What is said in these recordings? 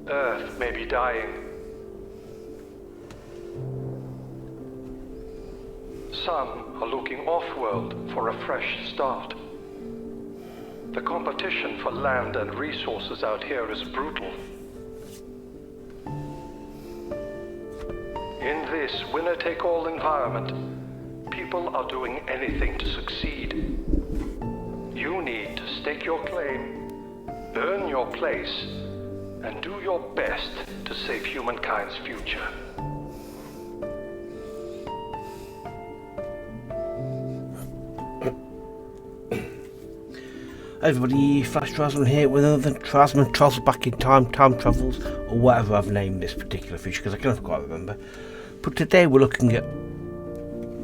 Earth may be dying. Some are looking off-world for a fresh start. The competition for land and resources out here is brutal. In this winner-take-all environment, people are doing anything to succeed. You need to stake your claim, earn your place, and do your best to save humankind's future. Hey everybody, Flash Trasman here with another Trasman Travels Back in Time, Time Travels, or whatever I've named this particular feature because I can't quite remember. But today we're looking at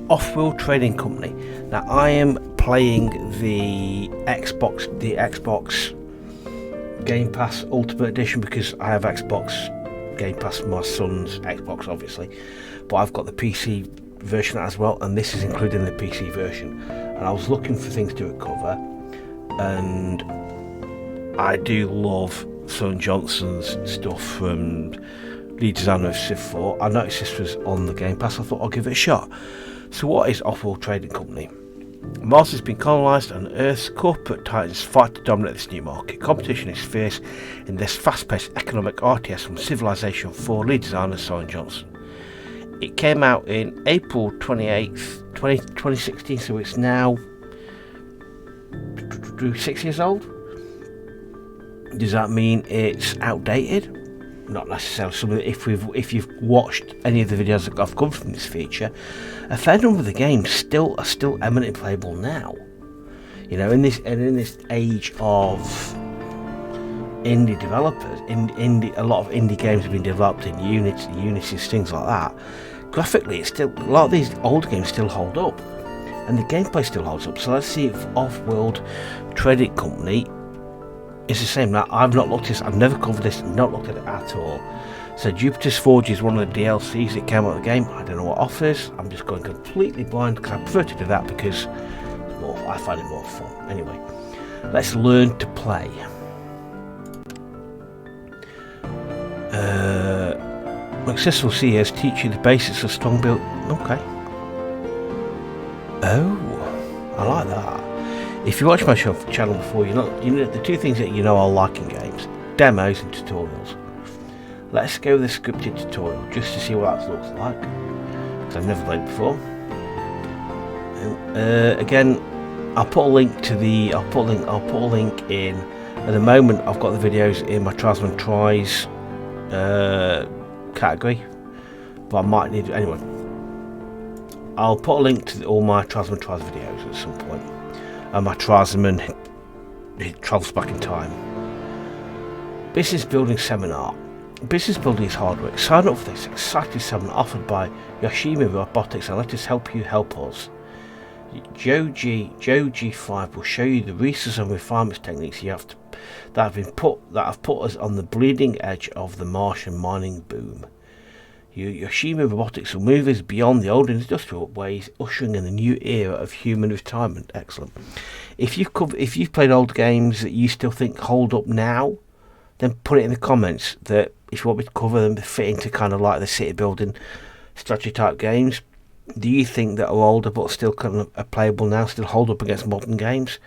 Offworld Trading Company. Now I am playing the Xbox Game Pass Ultimate Edition because I have Xbox Game Pass for my son's Xbox obviously, but I've got the PC version as well, and this is included in the PC version. And I was looking for things to recover. And I do love Soren Johnson's stuff from lead designer of Civ 4. I noticed this was on the Game Pass. I thought I'll give it a shot. So what is Offworld Trading Company? Mars has been colonized and Earth's corporate titans fight to dominate this new market. Competition is fierce in this fast-paced economic RTS from Civilization 4 lead designer Soren Johnson. It came out in April 28th, 2016, so it's now 6 years old. Does that mean it's outdated? Not necessarily. If you've watched any of the videos that I've covered from this feature, a fair number of the games are still eminently playable now. You know, in this age of indie developers, a lot of indie games have been developed in Unity, things like that. Graphically, it's still, a lot of these older games still hold up. And the gameplay still holds up. So let's see if Offworld Trading Company is the same. Now, I've not looked at this, I've never covered this, not looked at it at all. So Jupiter's Forge is one of the DLCs that came out of the game. I don't know what offers. I'm just going completely blind because I prefer to do that because I find it more fun. Anyway, let's learn to play. Successful CEOs teach you the basics of strong build. Okay. Oh, I like that. If you watch my channel before, you know the two things that I like in games: demos and tutorials. Let's go with the scripted tutorial just to see what that looks like, because I've never played before. Again, I'll put a link to the. I'll put a link in. At the moment, I've got the videos in my Trasman Tries category, but I might need anyway. I'll put a link to all my Trasman Tries videos at some point. And my Trasman Travels Back in Time. Business Building Seminar. Business building is hard work. Sign up for this exciting seminar offered by Yoshimi Robotics and let us help you help us. Joe G5 will show you the research and refinement techniques that have put us on the bleeding edge of the Martian mining boom. Yoshimi Robotics will move us beyond the old industrial ways, ushering in a new era of human retirement. Excellent. If you've played old games that you still think hold up now, then put it in the comments that if you want me to cover them, fit into kind of like the city building strategy type games. Do you think that are older but still kind of are playable now, still hold up against modern games?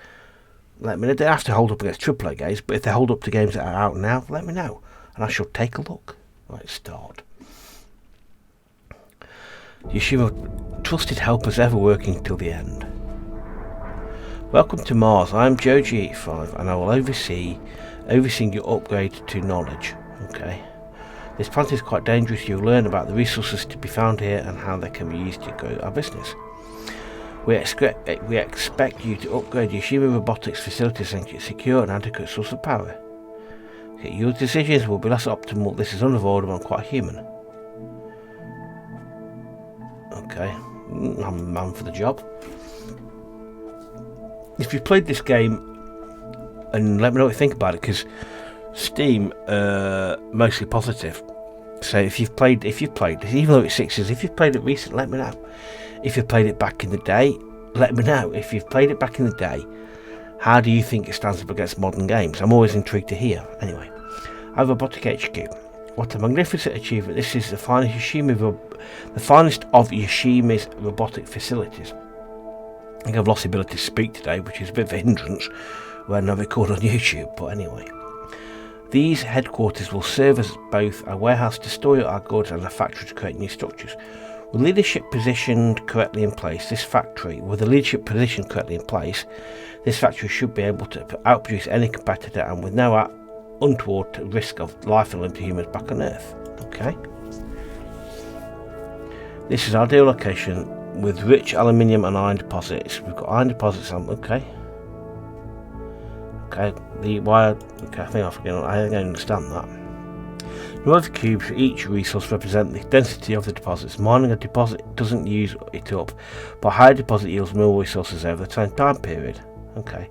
Let me know. They have to hold up against AAA games, but if they hold up to games that are out now, let me know, and I shall take a look. Right, start. Yoshima, trusted helpers ever working till the end. Welcome to Mars. I am Joe G85 and I will overseeing your upgrade to knowledge. Okay. This planet is quite dangerous. You'll learn about the resources to be found here and how they can be used to grow our business. We expect you to upgrade Yoshima Robotics facilities and secure an adequate source of power. Okay, your decisions will be less optimal. This is unavoidable and quite human. Okay, I'm a man for the job. If you've played this game, and let me know what you think about it, because Steam mostly positive. So if you've played this, even though it's 6 years, if you've played it recently, let me know. If you've played it back in the day, let me know. If you've played it back in the day, how do you think it stands up against modern games? I'm always intrigued to hear. Anyway, Our robotic HQ. What a magnificent achievement. This is the finest of Yoshima's robotic facilities. I think I've lost the ability to speak today, which is a bit of a hindrance when I record on YouTube, but anyway. These headquarters will serve as both a warehouse to store our goods and a factory to create new structures. With the leadership position correctly in place, this factory should be able to outproduce any competitor and with no untoward risk of life and limb to humans back on Earth. Okay. This is our ideal location with rich aluminium and iron deposits. We've got iron deposits on. Okay. Okay. I think I understand that. Number of cubes for each resource represent the density of the deposits. Mining a deposit doesn't use it up, but a higher deposit yields more resources over the same time period. Okay.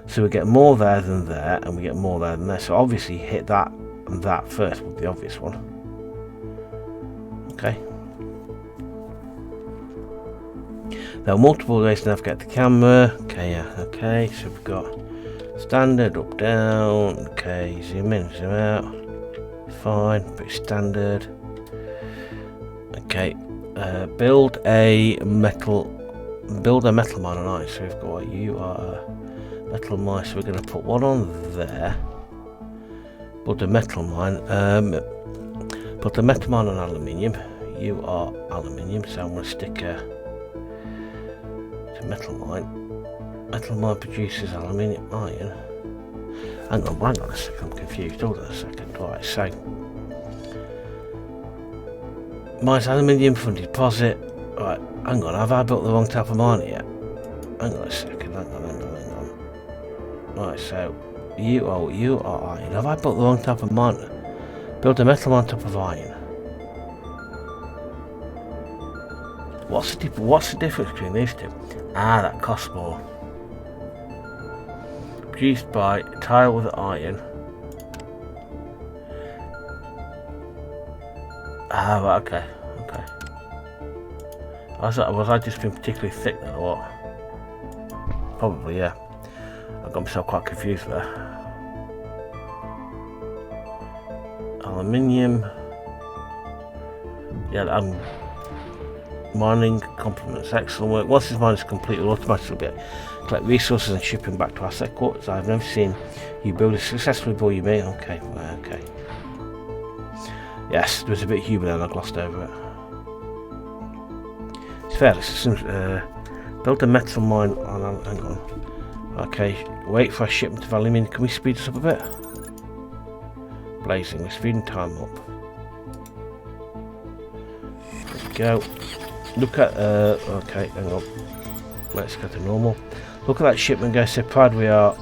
So we get more there than there, and we get more there than there. So obviously hit that and that first would be the obvious one. Okay. There are multiple ways to navigate the camera. Okay, yeah, okay. So we've got standard, up, down. Okay, zoom in, zoom out. Fine, pretty standard. Okay, build a metal mine on ice. So we've got you are a metal mine, so we're going to put one on there. Build a metal mine. Put the metal mine on aluminium. You are aluminium, so I'm going to stick a metal mine. Metal mine produces aluminium iron. Hang on a second, I'm confused. Hold on a second. Right, so mine's aluminium from deposit. Right, hang on, have I built the wrong type of mine yet? Hang on a second, hang on. Right, so you are iron. Have I built the wrong type of mine? Build a metal mine on top of iron. What's the difference between these two? Ah, that costs more. Produced by tile with iron. Ah, right, okay. Was I just being particularly thick then, or what? Probably, yeah. I got myself quite confused there. Aluminium. Yeah, mining complements. Excellent work. Once this mine is complete, we'll automatically collect resources and ship them back to our set quarters. I've never seen you build a successfully before you made. Okay, right, okay. Yes, there was a bit of humour there and I glossed over it. It's fair, build a metal mine on, hang on. Okay, wait for a shipment of aluminium. Can we speed this up a bit? Blazing, we're speeding time up. There we go. Look at, okay, hang on. Let's go to normal. Look at that shipment go, so proud we are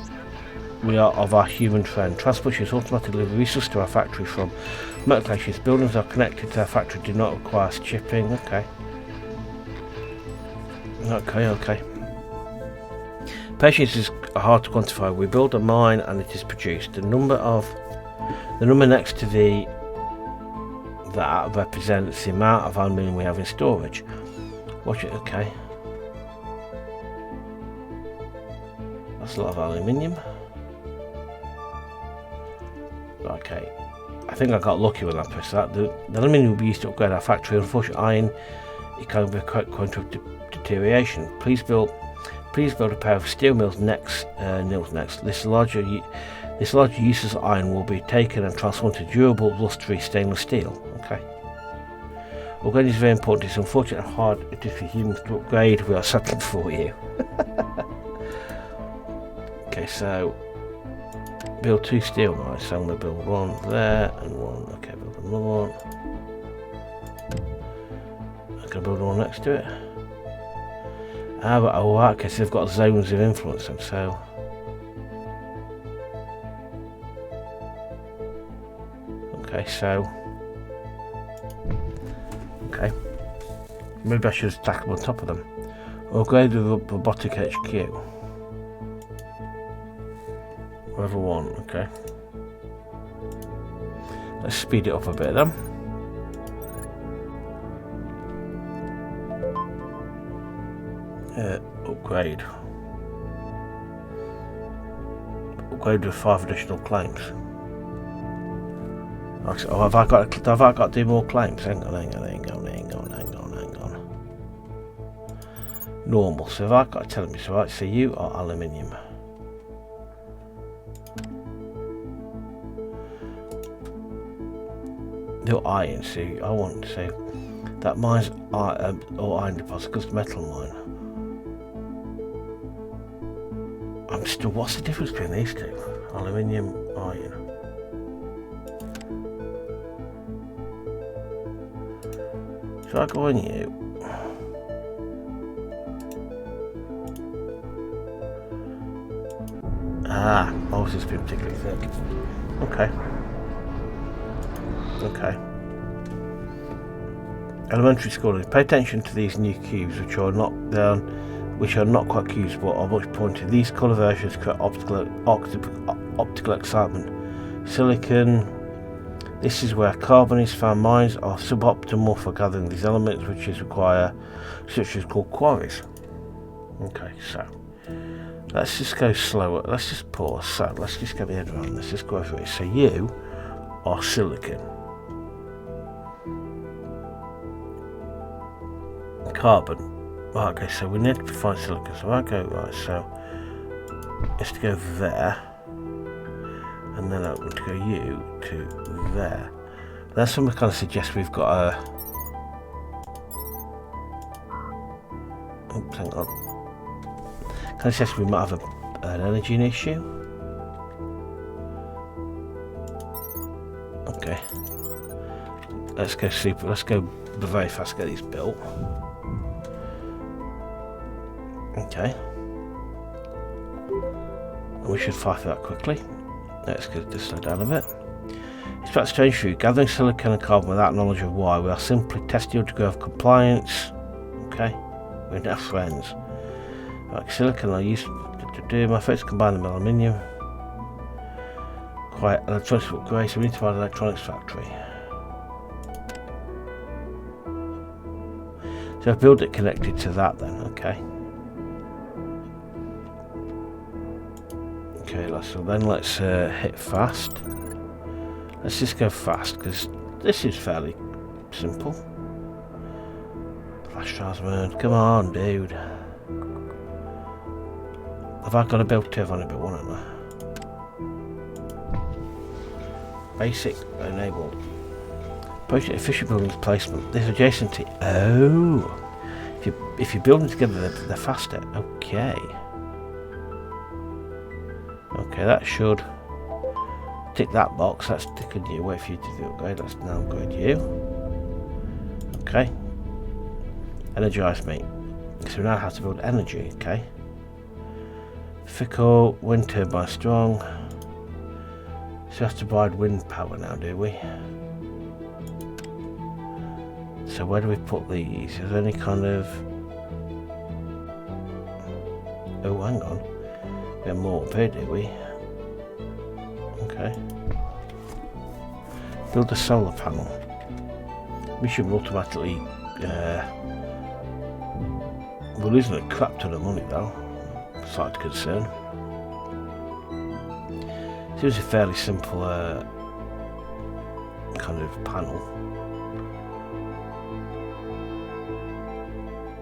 of our human friend. Transport ships automatically deliver resources to our factory from locations. Buildings are connected to our factory, do not require shipping. Okay. Okay. Patience is hard to quantify. We build a mine and it is produced. The number next to that represents the amount of aluminium we have in storage. Watch it, okay. That's a lot of aluminium. Okay. I think I got lucky when I pressed that. The aluminium will be used to upgrade our factory. Unfortunately, iron it can be quite to deterioration. Please build a pair of steel mills next. This larger uses of iron will be taken and transformed to durable, rust-free stainless steel. Okay. Upgrading is very important. It's unfortunate how hard it is for humans to upgrade. We are settling for you. Okay, so build 2 steel mines. So I'm going to build one there and one. Okay, build another one. I'm going to build one next to it. Okay, so they've got zones of influence then, so. Okay, so. Okay. Maybe I should stack them on top of them. Upgrade the robotic HQ. Level 1, okay. Let's speed it up a bit then. Upgrade. Upgrade with 5 additional claims. Oh, have I got to do more claims? Hang on. Normal. So have I got to tell me? So right. So you are aluminium. You're iron. So I want to say that mine's or iron deposit because metal mine. I'm still. What's the difference between these two? Aluminium, iron. Should I go on you? Ah, oh, this has been particularly thick. Okay. Okay. Elementary school. Pay attention to these new cubes, which are not quite cubes, but are much pointed. These colour versions create optical excitement. Silicon. This is where carbon is found. Mines are suboptimal for gathering these elements, which is require such as called quarries. Okay, so let's just go slower. Let's just pause. So let's just get my head around. Let's just go through it. So you are silicon. Carbon. Right, okay, so we need to find silicon. So I go right. So it's to go there, and then I want to go you to there. Then someone kind of suggests we've got a. Oops, hang on. Kind of suggests we might have an energy issue. Okay. Let's go super. Let's go very fast. Get these built. Okay. We should fight for that quickly. Let's just slow down a bit. It's perhaps strange for you. Gathering silicon and carbon without knowledge of why. We are simply testing your degree of compliance. Okay. We're now friends. Like silicon I used to do. My folks combine them with aluminium. Quite electronics upgrade, so we need to find an electronics factory. So I've built it connected to that then, okay. Okay, let's hit fast. Let's just go fast because this is fairly simple. Flash transfer, come on, dude. Have I got to build two? I've only built one, haven't I? Basic enabled. Project efficient buildings placement. This adjacent to. Oh, if you build them together, they're faster. Okay. Okay, that should tick that box. That's ticking you. Wait for you to do the upgrade. Let's now upgrade you. Okay. Energize me. So we now have to build energy. Okay. Fickle, wind turbine strong. So we have to provide wind power now, do we? So where do we put these? Is there any kind of... Oh, hang on. We have more up here, do we? Okay. Build a solar panel. We should automatically... we're losing a crap ton of money though. Slight concern. So it's a fairly simple kind of panel.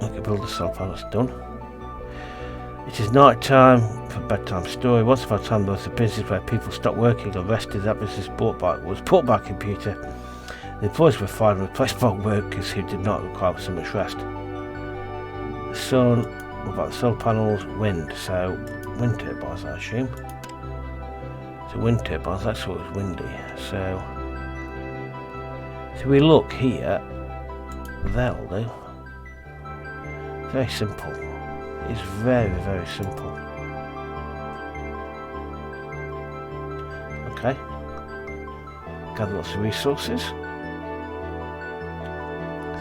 Okay, build the solar panel. It's done. It is night time for bedtime story. Once upon a time there was a business where people stopped working and rested. That business was bought by a computer. The employees were fired and replaced by workers who did not require so much rest. The sun, what about the solar panels? Wind, so wind turbines I assume. So wind turbines, that's what was windy. So we look here, that'll do. Very simple. It's very, very simple. Okay. Gather lots of resources.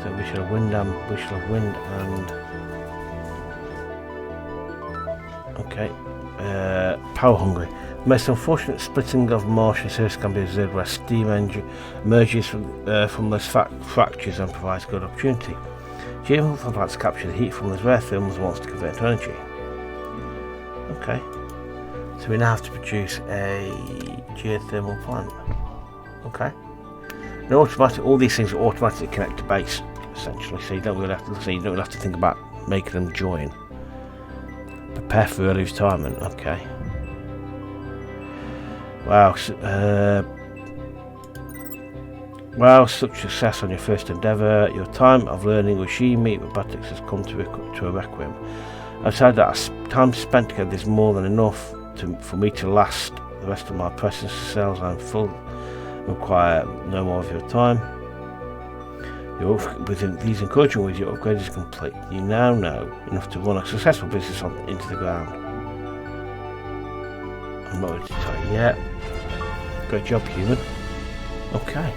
So we shall have wind and okay. Power hungry. The most unfortunate splitting of Martian surface can be observed where steam engine emerges from those fractures and provides good opportunity. Geothermal plants capture the heat from those rare thermals and wants to convert to energy. Okay. So we now have to produce a geothermal plant. Okay. And automatic, all these things are automatically connect to base, essentially. So you don't really have to think about making them join. Prepare for early retirement. Okay. Wow. Well, such success on your first endeavour. Your time of learning with Shimi robotics has come to a requiem. Outside that, time spent together is more than enough for me to last the rest of my presence cells. I'm full. Require no more of your time. With these encouraging words, your upgrade is complete. You now know enough to run a successful business into the ground. I'm not ready to tell you yet. Great job, human. Okay.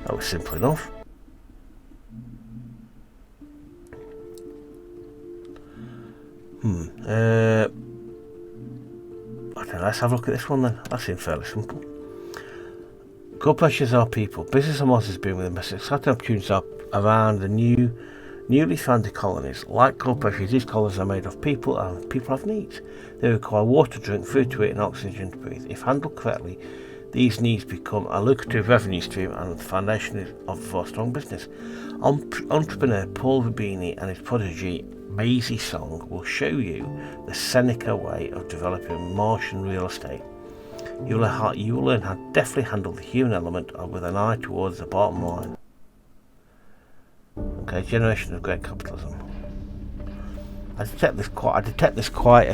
That was simple enough. I don't know, let's have a look at this one then. That seems fairly simple. Corporations are people. Business and models bring with them exciting opportunities around the newly founded colonies. Like corporations, these colonies are made of people, and people have needs. They require water to drink, food to eat, and oxygen to breathe. If handled correctly, these needs become a lucrative revenue stream and the foundation for a strong business. Entrepreneur Paul Rubini and his prodigy Maisie Song will show you the Seneca way of developing Martian real estate. You will learn how to deftly handle the human element with an eye towards the bottom line. Okay, generation of great capitalism. I detect there's quite a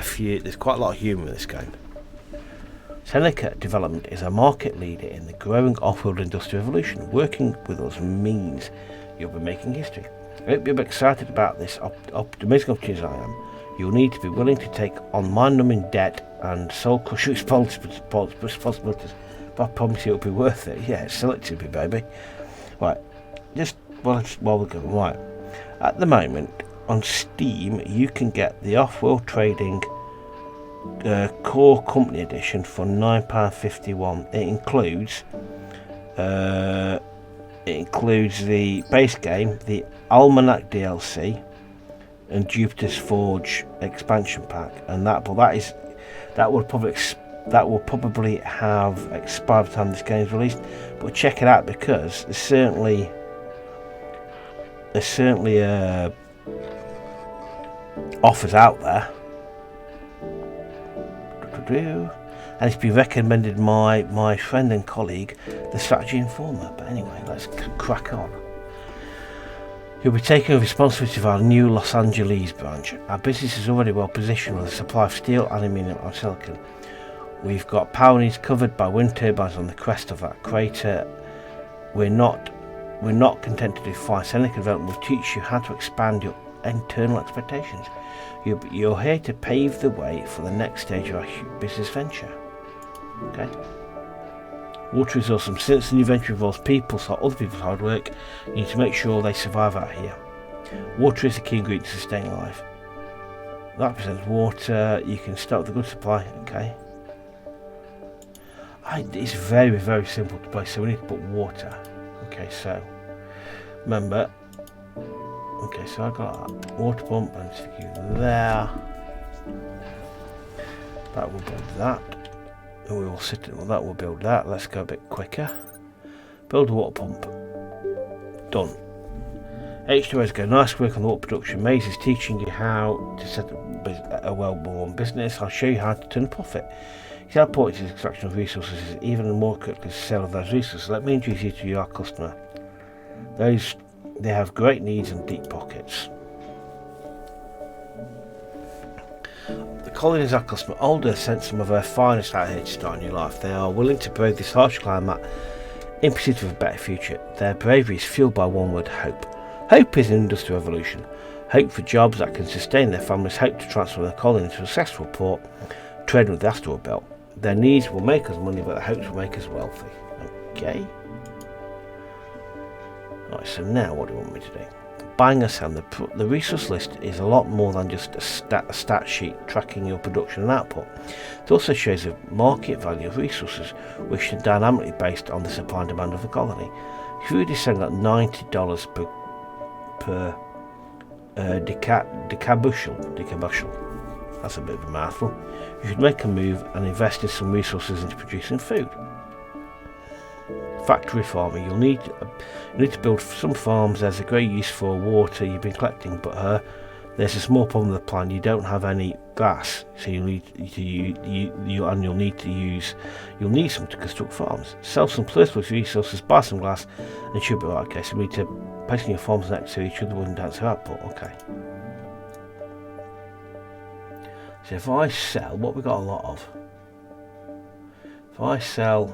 lot of humour in this game. Seneca Development is a market leader in the growing off-world industrial revolution. Working with us means you'll be making history. I hope you'll be excited about this amazing opportunity as I am. You'll need to be willing to take on mind-numbing debt and soul-crushing responsibilities, but I promise you it'll be worth it. Yeah, sell it to me, baby. Right, just while we're going, right. At the moment, on Steam, you can get the Offworld Trading Core Company Edition for £9.51. It includes the base game, the Almanac DLC, and Jupiter's Forge expansion pack, and that will probably have expired by the time this game is released. But check it out, because there's certainly offers out there. And it's been recommended my friend and colleague, the Strategy Informer. But anyway, let's crack on. You'll be taking responsibility of our new Los Angeles branch. Our business is already well positioned with a supply of steel, aluminium and silicon. We've got power needs covered by wind turbines on the crest of that crater. We're not content to do fine. Seneca Development will teach you how to expand your internal expectations. You're here to pave the way for the next stage of our business venture. Okay. Water is awesome. Since the new venture involves other people's hard work, you need to make sure they survive out here. Water is the key ingredient to sustain life. That represents water. You can start with a good supply. Okay. It's very, very simple to play, so we need to put water. Okay, so remember. Okay, so I got that water pump and stick you there. That will build that. And we will sit it. Well, that will build that. Let's go a bit quicker. Build a water pump. Done. H2O's go. Nice work on the water production. Maze is teaching you how to set up a well-run business. I'll show you how to turn a profit. See how important is extraction of resources is even more critical as the sale of those resources. Let me introduce you to your customer. They have great needs and deep pockets. The colony is our customer. Older sent some of their finest out here to start a new life. They are willing to brave this harsh climate in pursuit of a better future. Their bravery is fueled by one word: hope. Hope is an industrial revolution. Hope for jobs that can sustain their families. Hope to transfer their colony into a successful port, trading with the asteroid belt. Their needs will make us money, but their hopes will make us wealthy. Okay. Right, so now what do you want me to do? Buying or selling. The resource list is a lot more than just a stat sheet tracking your production and output. It also shows the market value of resources, which is dynamically based on the supply and demand of the colony. If you were selling at $90 per decabushel, that's a bit of a mouthful, you should make a move and invest in some resources into producing food. factory farming. You need to build some farms. There's a great use for water you've been collecting, but there's a small problem with the plan. You don't have any glass, so you'll need some to construct farms. Sell some surplus resources, buy some glass, and it should be right. Okay, so we need to place your farms next to each other and enhance your output. Okay. So if I sell, what we got a lot of? If I sell,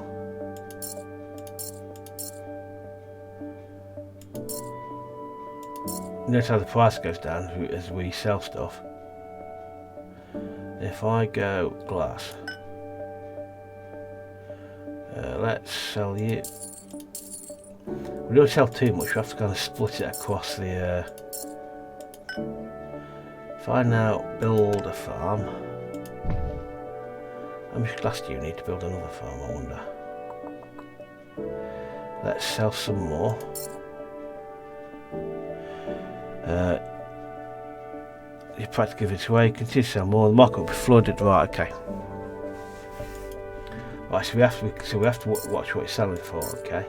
notice how the price goes down as we sell stuff. If I go glass, let's sell you. We don't sell too much. We have to kind of split it across the. If I now build a farm, how much glass do you need to build another farm? I wonder. Let's sell some more. You practically give it away. Continue to sell more. The market will be flooded. Right. Okay. Right. So we have to watch what it's selling for. Okay.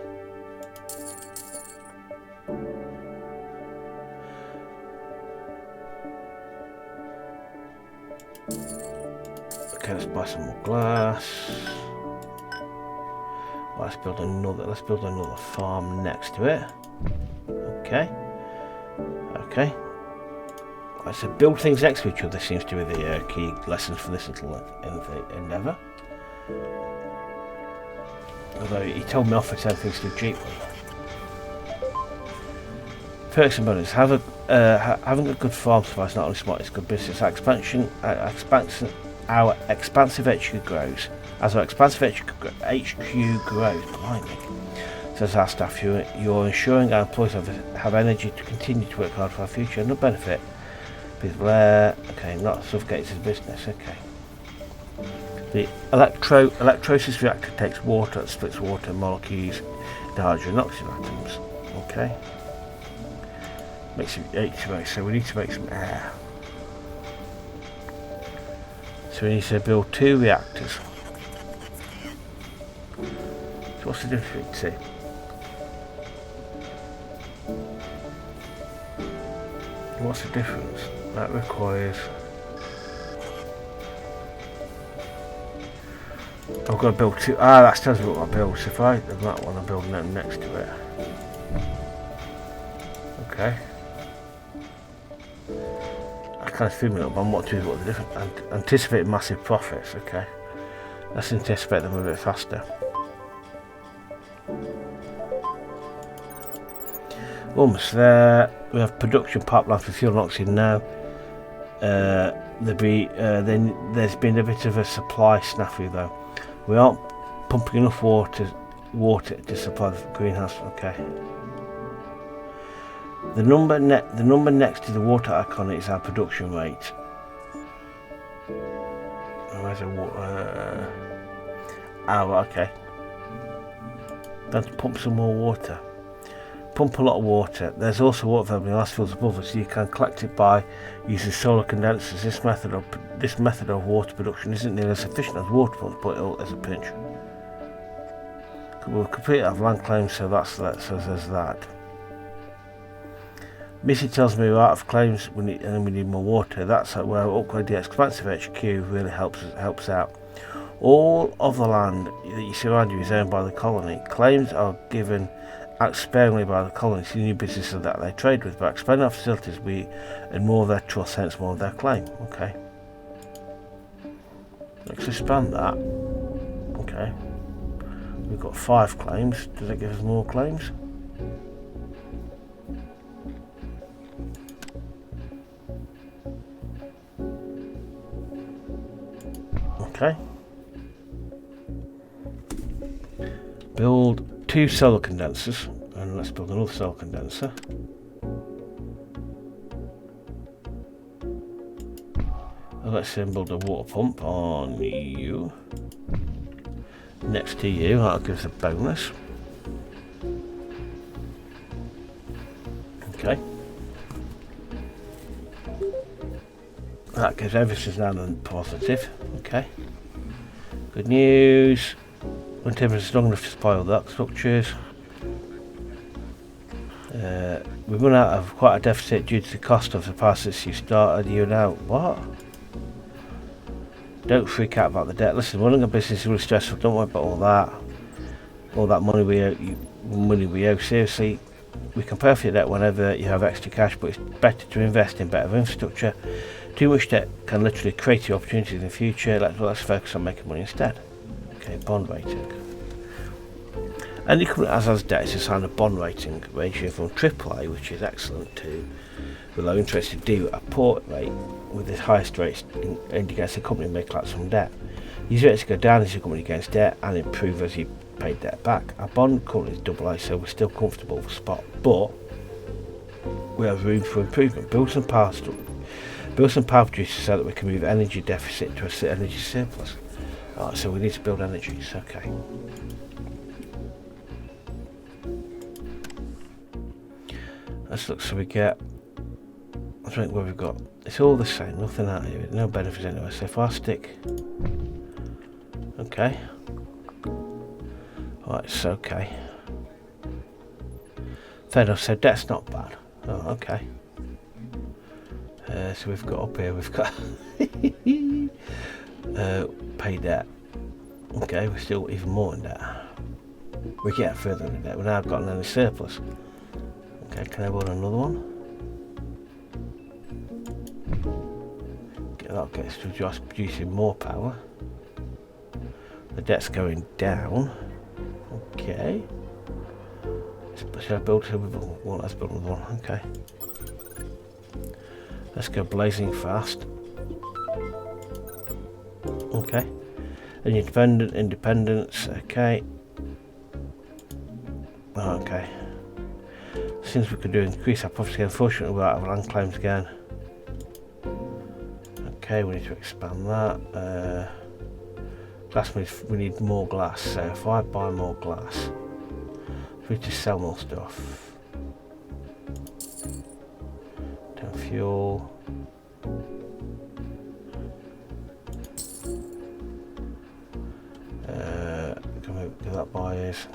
Okay. Let's buy some more glass. Right, let's build another farm next to it. Okay. Okay. Right, so build things next to each other seems to be the key lesson for this little endeavour. Although he told me off for 10 things too cheaply. Perks and bonus. Having a good farm supply is not only smart, it's good business. Our expansive HQ grows. As our expansive HQ grows, blimey, says our staff, you're ensuring our employees have energy to continue to work hard for our future and the benefit. People there, okay, not suffocates his business, okay. The electrolysis reactor takes water and splits water molecules into hydrogen and oxygen atoms, okay. Makes it H2O, so we need to make some air. So we need to build 2 reactors. So what's the difference here? What's the difference? That requires... I've got to build 2... that tells me what I build. So if I have that one, I'm building that next to it. Okay. I kind of feel up on what to do, what the different... Anticipate massive profits, okay. Let's anticipate them a bit faster. Almost there. We have production pipeline for fuel and oxygen now. There's been a bit of a supply snafu though. We aren't pumping enough water to supply the greenhouse. Okay. The number next to the water icon is our production rate. Where's the water? Okay. Let's pump some more water. Pump a lot of water. There's also water available in ice fields above us, so you can collect it by using solar condensers. This method of water production isn't nearly as efficient as water pumps, but it's a pinch. We'll complete our land claims, so there's that. Missy tells me we're out of claims, we need more water. That's where upgrade the expansive HQ really helps out. All of the land that you see around you is owned by the colony. Claims are given out sparingly by the colony to new businesses that they trade with. By expanding our facilities, we earn more of their trust, hence more of their claim. Okay. Let's expand that. Okay. We've got 5 claims. Does that give us more claims? Okay. Build 2 solar condensers, and let's build another solar condenser. And let's then build a water pump on you. Next to you, that'll give us a bonus. Okay. That gives everything now then positive. Okay. Good news. When temperature is long enough to supply all the arc structures. We run out of quite a deficit due to the cost of the prices you started. You now what? Don't freak out about the debt. Listen, running a business is really stressful. Don't worry about all that. All that money we owe. Seriously, we can pay off your debt whenever you have extra cash, but it's better to invest in better infrastructure. Too much debt can literally create you opportunities in the future. Let's focus on making money instead. Okay, bond rating. Any company that has debt is assigned a bond rating ranging from AAA, which is excellent, to the low interest to D, a poor rate with the highest rates indicates the company may collapse from debt. These rates go down as your company gains debt and improve as you pay debt back. Our bond currently is AA, so we're still comfortable with spot, but we have room for improvement. Build some power producers so that we can move energy deficit to an energy surplus. Alright, so we need to build energies, okay. Let's look, so we get, I think what we've got, it's all the same, nothing out here, no benefits anyway, so if I stick, okay, right, it's okay, fair enough, so debt's not bad, oh, okay, so we've got up here, we've got, pay debt, okay, we're still even more in debt, we get further in debt, we've now got an surplus. Okay, can I build another one? That gets to just producing more power. The debt's going down. Okay. Should I build one? Let's build another one. Okay. Let's go blazing fast. Okay. Independence. Okay. Okay. Since we could do increase our property, unfortunately we're out of land claims again. Okay, we need to expand that. Glass, we need more glass, so if I buy more glass, we need to sell more stuff. Down fuel. Can we do that buyers?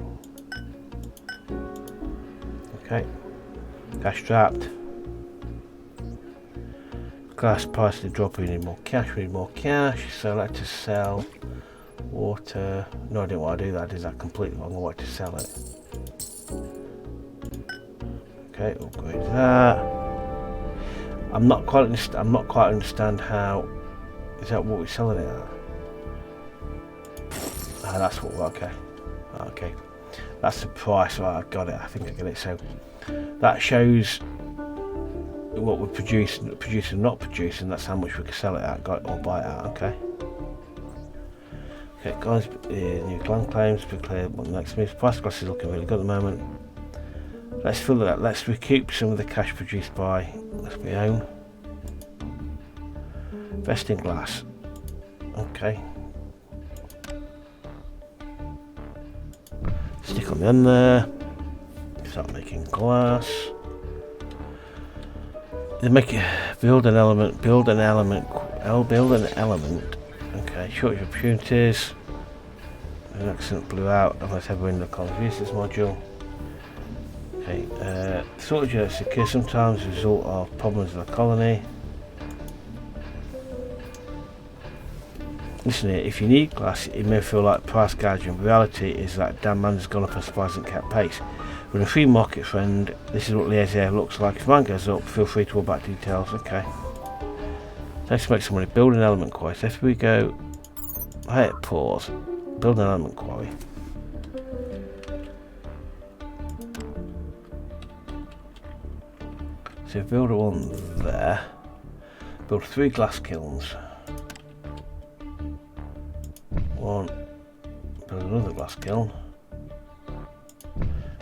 Okay. Cash trapped. Glass price to drop, we need more cash, so let's just sell water. No, I didn't want to do that, I did that completely wrong, I wanted to sell it. Okay, upgrade that. I'm not quite understand how, is that what we're selling it at? Ah, that's what, okay. Okay. That's the price, right, I've got it, I think I get it, so that shows what we're producing and not producing, that's how much we can sell it at, or buy it at, okay. Okay, guys, new land claims, we clear what the next move. Price glass is looking really good at the moment. Let's fill that, let's recoup some of the cash produced by what we own. Invest in glass, okay. Stick on the end there. Start making glass. They make it, build an element. Okay, shortage of opportunities. An accident blew out. Unless everyone in the college use this module. Okay, shortage of secure sometimes as a result of problems in the colony. Listen here, if you need glass, it may feel like price gouging. Reality is that demand has gone up and supply hasn't kept pace. With a free market, friend, this is what Liaisier looks like. If mine goes up, feel free to all back details. Okay. Let's make some money. Build an element quarry. So if we go, I hit pause. Build an element quarry. So build a one there. Build 3 glass kilns. One, build another glass kiln.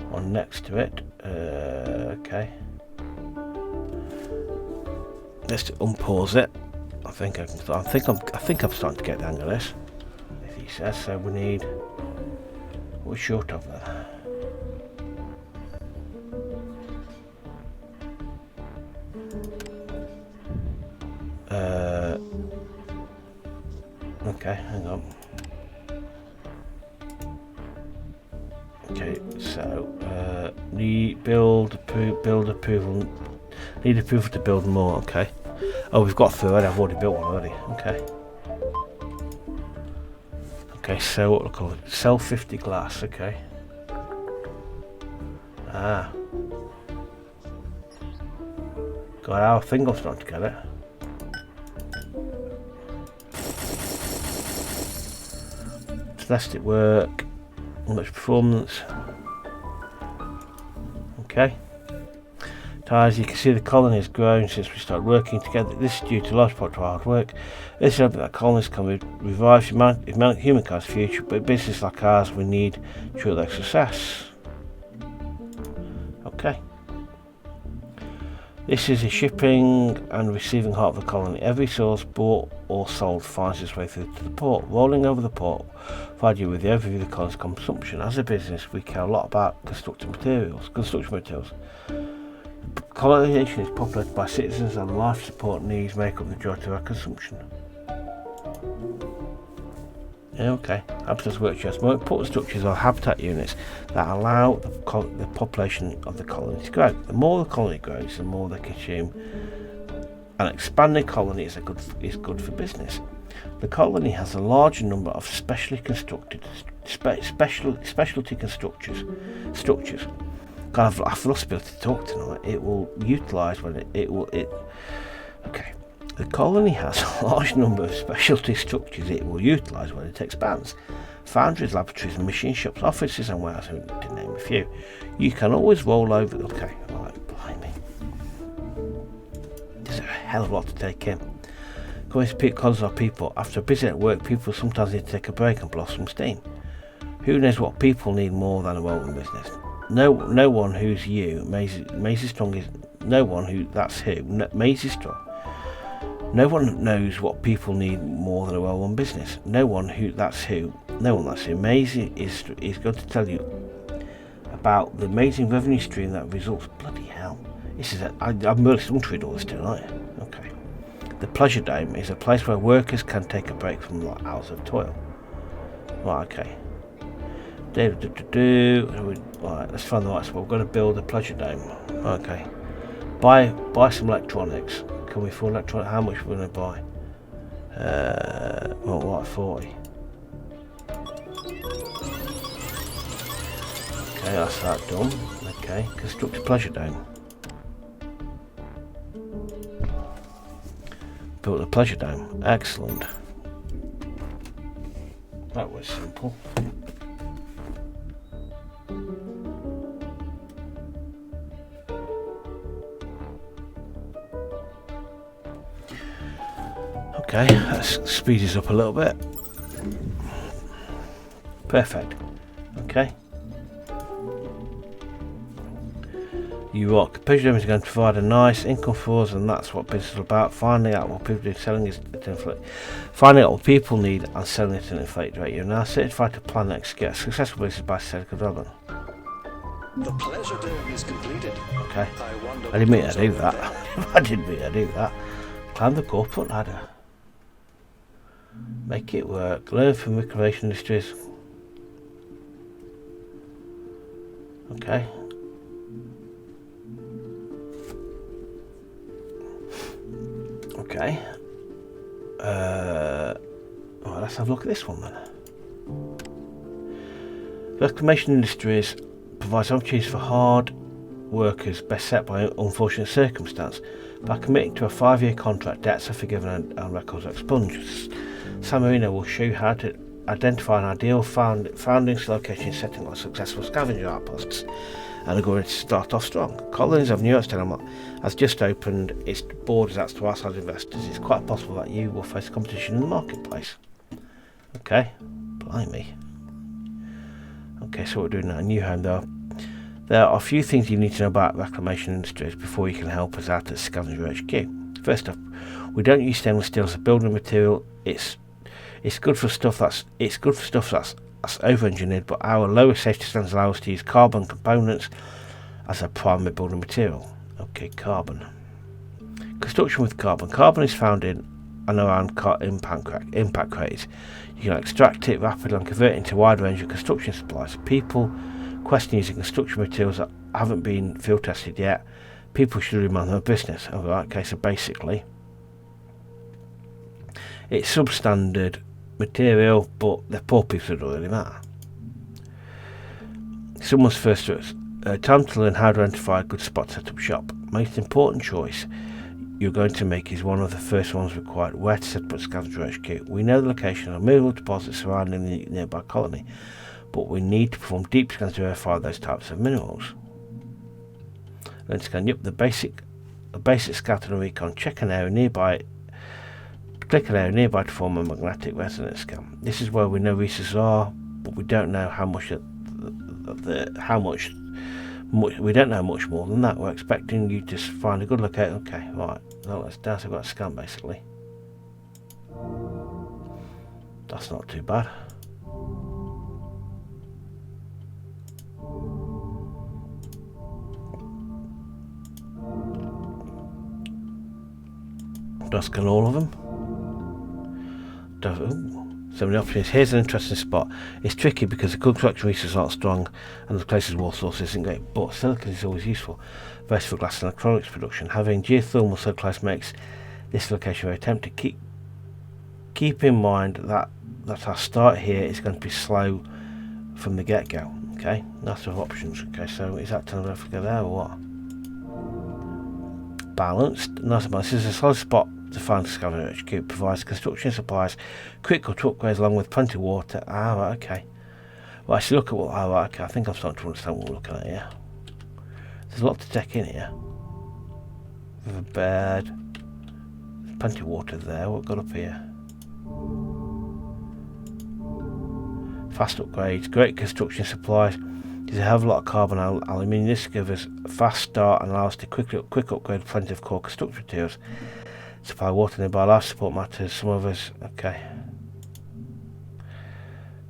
One next to it. Okay. Let's unpause it. I think I'm starting to get the hang of this. If he says so, we need. We're short of that. Okay, hang on. Okay, so need build approval. Need approval to build more. Okay. Oh, we've got 30. I've already built one already. Okay. Okay, so what we'll call it? Sell 50 glass. Okay. Ah. Got our finger starting to get it. Domestic work. Much performance. Okay. As you can see, the colony has grown since we started working together. This is due to large part of our hard work. This is hoping that colonies can revive humankind's future, but business like ours, we need to ensure their success. Okay. This is a shipping and receiving heart of the colony. Every source bought or sold finds its way through to the port. Rolling over the port provide you with the overview of the colony's consumption. As a business, we care a lot about construction materials. Colonization is populated by citizens, and life support needs make up the majority of our consumption. Okay, habitat workshops. More important structures are habitat units that allow the population of the colony to grow. The more the colony grows, the more they consume. An expanding colony is good for business. The colony has a large number of specially constructed specialty structures. I've lost the ability to talk tonight. It will utilise when okay. The colony has a large number of specialty structures it will utilise when it expands. Foundries, laboratories, and machine shops, offices, and warehouses, to name a few. You can always roll over. Okay, right, blimey. There's a hell of a lot to take in. Colonies are people. After a busy day at work, people sometimes need to take a break and blow some steam. Who knows what people need more than a well-run business? No one who's you, Maisie Strong is no one who that's who. Maisie Strong. No one knows what people need more than a well-run business. No one that's who. Maisie is going to tell you about the amazing revenue stream that results. Bloody hell! I'm really starting to read all this tonight. Okay. The Pleasure Dome is a place where workers can take a break from hours of toil. Right. Okay. Right, let's find the right spot. We're going to build a pleasure dome. Okay. Buy some electronics. Can we afford electronics? How much are we going to buy? Like 40. Okay, that's that done. Okay, construct a pleasure dome. Built a pleasure dome. Excellent. That was simple. Okay, let's speed this up a little bit. Perfect. Okay. You rock. Pleasure Dome is going to provide a nice income for us, and that's what business is about. Finding out what people need, selling it at an inflated. Finding out what people need and selling it at an inflated rate. You're now certified to plan next get successful business by Select Development. The Pleasure Dome is completed. Okay. I didn't mean to do that. Climb the corporate ladder. Make it work. Learn from recreation industries. Okay. Okay. Right, let's have a look at this one then. Reclamation industries provides opportunities for hard workers best set by unfortunate circumstance. By committing to a 5-year contract, debts are forgiven and records are expunged. San Marino will show you how to identify an ideal founding location setting like successful scavenger outposts and are going to start off strong. Colonies of New York State has just opened its borders out to outside investors. It's quite possible that you will face competition in the marketplace. Okay, blimey. Okay, so what we're doing now, new home though. There are a few things you need to know about reclamation industries before you can help us out at Scavenger HQ. First off, we don't use stainless steel as a building material. It's good for stuff that's over-engineered, but our lower safety standards allow us to use carbon components as a primary building material. Okay, carbon. Construction with carbon. Carbon is found in and around impact craters. You can extract it rapidly and convert it into a wide range of construction supplies. People Question using construction materials that haven't been field tested yet. People should remind them of business. Alright, okay, so basically it's substandard material, but they're poor people, so it doesn't really matter. Someone's first time to learn how to identify a good spot to set up shop. Most important choice you're going to make is one of the first ones required. Where to set up a scavenger HQ. We know the location of movable deposits surrounding the nearby colony, but we need to perform deep scans to verify those types of minerals. Then scan the basic scatter and recon. Check an area nearby. Click an area nearby to form a magnetic resonance scan. This is where we know resources are, but we don't know how much. We don't know much more than that. We're expecting you to find a good location. Okay, right. Now let's down. So I've got a scan basically. That's not too bad. Do I scan all of them? So many options. Here's an interesting spot. It's tricky because the construction resources aren't strong and the place's water source isn't great, but silicon is always useful, especially for glass and electronics production. Having geothermal silicon makes this location very tempting. Keep in mind that our start here is going to be slow from the get-go. Okay, lots of options. Okay, so is that telling me if I go there or what? Balanced. Nice. This is a solid spot to find scavenger HQ. Provides construction supplies, critical to upgrades along with plenty of water. Right, okay. Well, I should look at what. Right, okay. I think I'm starting to understand what we're looking at here. There's a lot to take in here. With a bed. There's plenty of water there. What got up here? Fast upgrades, great construction supplies. There's a hell of a lot of carbon and aluminium. This gives us a fast start and allows us to quick upgrade plenty of core construction materials. Supply water nearby life support matters. Some of us, okay.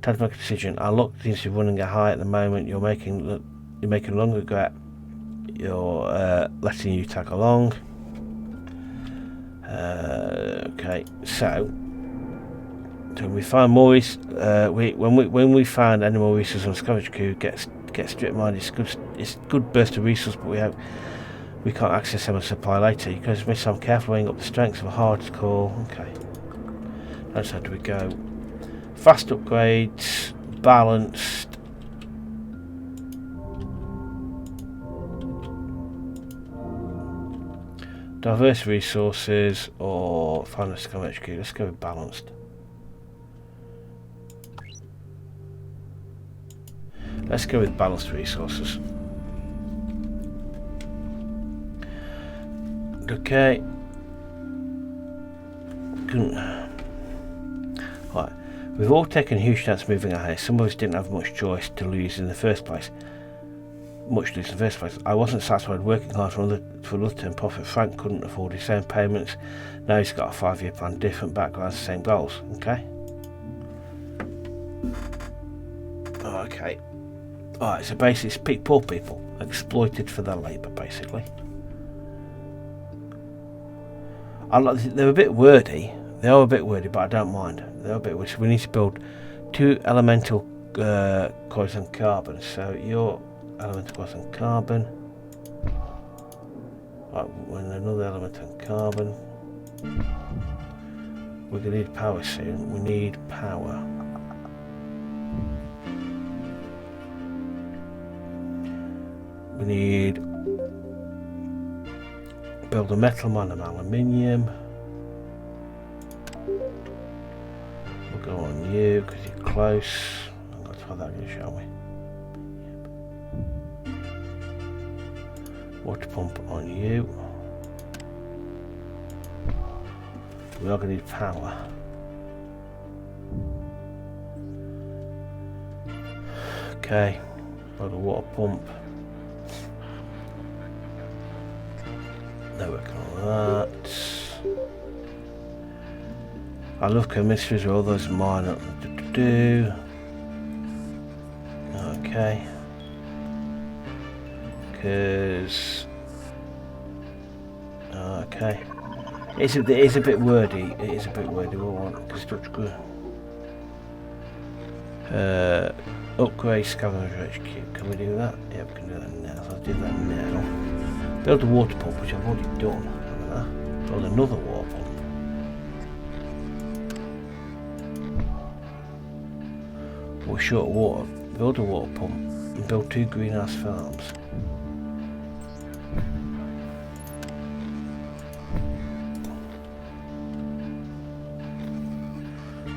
Time to make a decision. Our luck seems to be running a high at the moment. You're making long regret. You're letting you tag along. Okay, so we find more. When we find any more resources on Scavenger Queue, get stripped mined. It's good burst of resource, but we can't access them and supply later. You guys miss some careful weighing up the strengths of a hardcore. Okay. That's how do we go. Fast upgrades, balanced. Diverse resources or find a scum HQ. Let's go with balanced. Let's go with balanced resources. Okay. Right. We've all taken a huge chance moving our house. Some of us didn't have much choice to lose in the first place. I wasn't satisfied working hard for another term profit. Frank couldn't afford his own payments. Now he's got a 5-year plan, different backgrounds, same goals. Okay. Okay. Alright, so basically it's poor people exploited for their labour, basically. They're a bit wordy. They are a bit wordy, but I don't mind. They're a bit wordy. So we need to build 2 elemental coils and carbon. So your elemental coils and carbon. Right, when another element and carbon. We're going to need power soon. We need power. We need build a metal mine of aluminium. We'll go on you because you're close. Let's try that again, shall we? Water pump on you. We are going to need power. Okay, got a water pump. No working on that. I love chemistries with all those minor do. Okay. Because okay. It is a bit wordy. It is a bit wordy. We'll want construction. Upgrade scavenger HQ. Can we do that? Yeah, we can do that now. So I'll do that now. Build a water pump, which I've already done. Build another water pump. We're short of water. Build a water pump and build 2 greenhouse farms.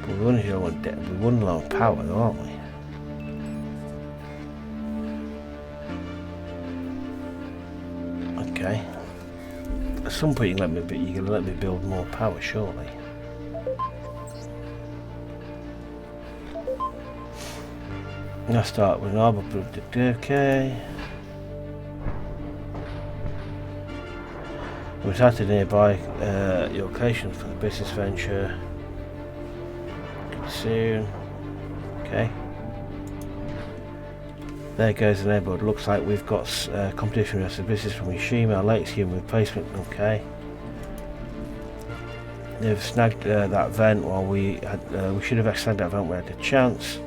But we're running low on power though, aren't we? Okay. At some point you're gonna let me build more power, surely. I'll start with an arbor. Okay. We're starting nearby your location for the business venture. Soon. Okay. There goes the neighbourhood. Looks like we've got competition with the business from Yashima. Latest human replacement. Okay. They've snagged that vent while we should have extended that vent when we had a chance.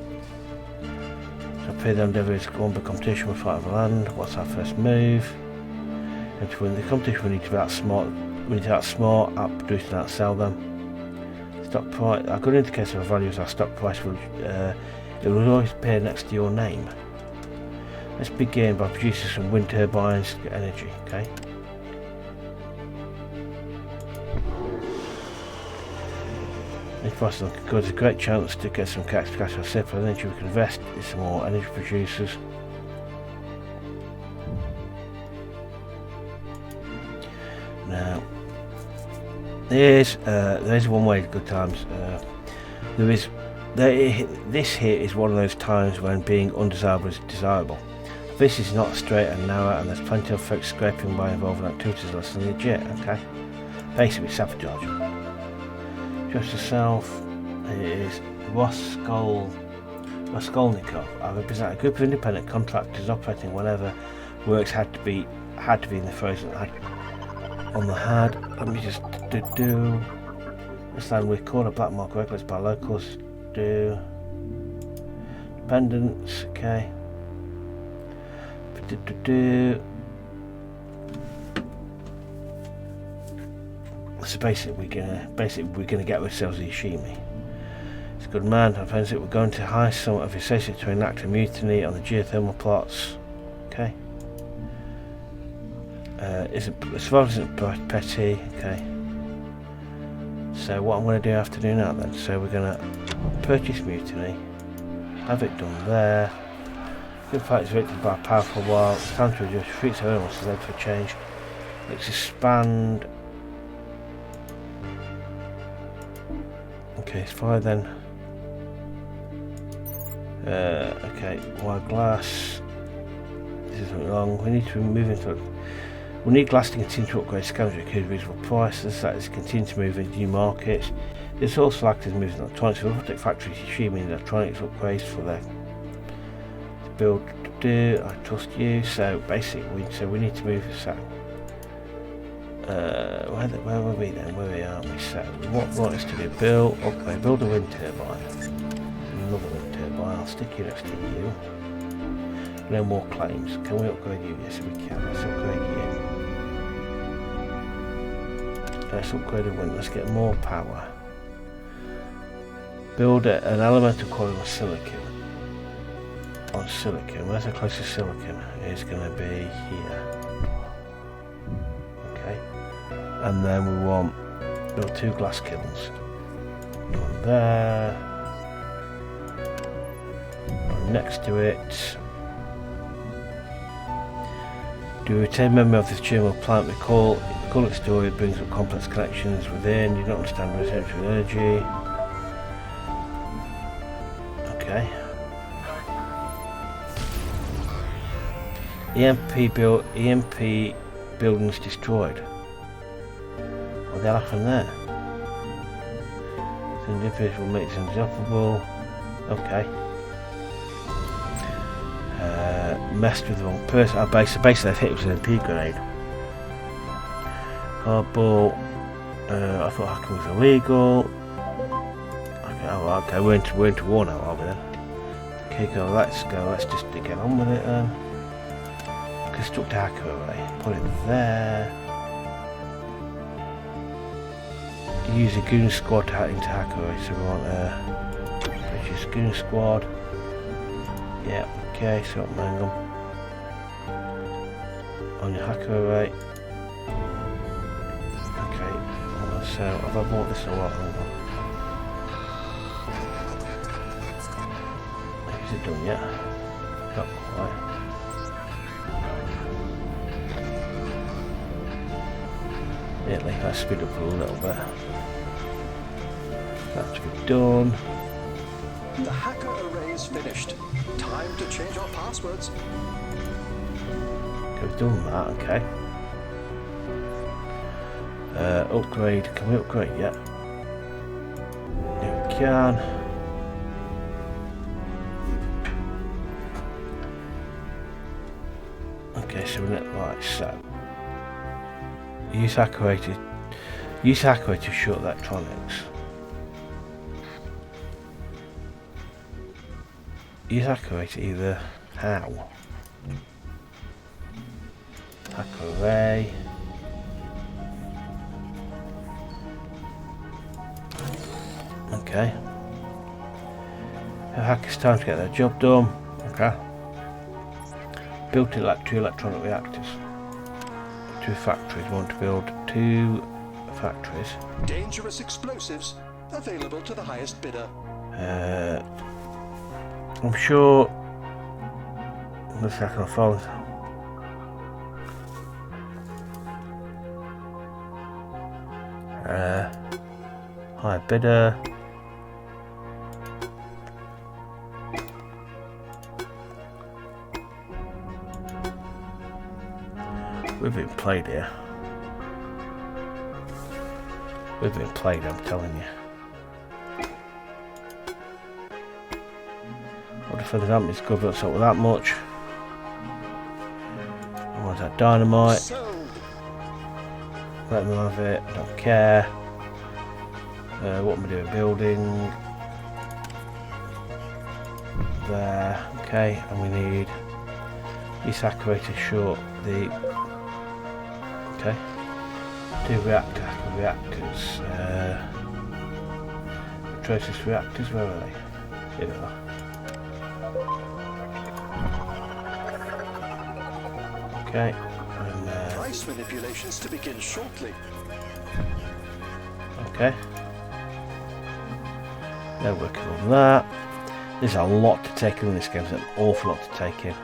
So pay them endeavours to go on the competition with fight of the land. What's our first move? And to win the competition we need to be outsmart. We need to outsmart, outproduce and outsell them. Stock price. A good indicator of value is our stock price. It will always appear next to your name. Let's begin by producing some wind turbines to get energy. Okay. This price is looking good. It's a great chance to get some cash for simple energy. We can invest in some more energy producers. Now. There is one way to good times. This here is one of those times when being undesirable is desirable. This is not straight and narrow, and there's plenty of folks scraping by involving activities less than legit. Okay, basically sabotage. Just yourself. It is Raskolnikov. I represent a group of independent contractors operating whenever works had to be in the frozen. On the HUD, let me just do. This time we call a black mark regulated by locals. Do dependents, okay. So basically we're gonna get ourselves a Yashimi. It's a good man. I fancy we're going to hire some of his associates to enact a mutiny on the geothermal plots. Okay. Survival isn't petty, okay. So what I'm going to do after now then, so we're going to purchase mutiny, have it done there. Good fight is victim by a powerful wall, it's time to adjust, freaks everyone wants to live for change. Let's expand. Okay, it's fine then. Okay, wire glass. This isn't wrong, we need to move into. We need glass to continue to upgrade scavenger at reasonable prices, that is continue to move into new markets. This also acts as moving electronics, robotic factories Yashima and electronics upgrades for their build to do. I trust you. So basically we need to move this out. Where were we then? Where are we? So what we want is to do build a wind turbine. Another wind turbine, I'll stick you next to you. No more claims. Can we upgrade you? Yes we can. Let's upgrade you. Let's upgrade the wind. Let's get more power. Build an elemental coil of silicon. On silicon. Where's the closest silicon? It's going to be here. Okay. And then we want build 2 glass kilns. One there. One next to it. Do you retain memory of this thermal plant? Recall its story, it brings up complex connections within, you don't understand residential energy. Okay. EMP buildings destroyed. What the hell happened there? So the individual makes them inoperable. Okay. Messed with the wrong person. Basically they've hit it with an MP grenade. Hardball. I thought hacking was illegal. Okay, oh, okay, we're into war now, are we then? Okay, let's go. Let's just get on with it then. Construct a hacker array. Put it there. Use a goon squad to hack into hacker array. So we want use goon squad. Yeah, okay, so hang on your hacker array. Okay, so have I bought this or what? Hang on. Is it done yet? Not quite. Really, let's speed up a little bit. That's to be done. The hacker array is finished. Time to change our passwords. We've done that, okay. Upgrade, can we upgrade yet? Yeah, we can. Okay, so we're not right, so use hacker array to shut electronics. Use hacker array to either how? Hacker array. Okay. A hacker's time to get their job done. Okay. Build 2 electronic reactors. 2 factories. We want to build 2 factories. Dangerous explosives available to the highest bidder. I'm sure. Let's check on phone. High bidder. We've been played here. We've been played, I'm telling you. What if the damage good built up with that much? I want that dynamite. Let them have it, don't care. What am I doing? Building. There, okay, and we need this activator short the. Okay. 2 reactors. Traces reactors, where are they? Here they are. Okay. And, price manipulations to begin shortly. Okay. They're working on that. There's a lot to take in this game. There's an awful lot to take in.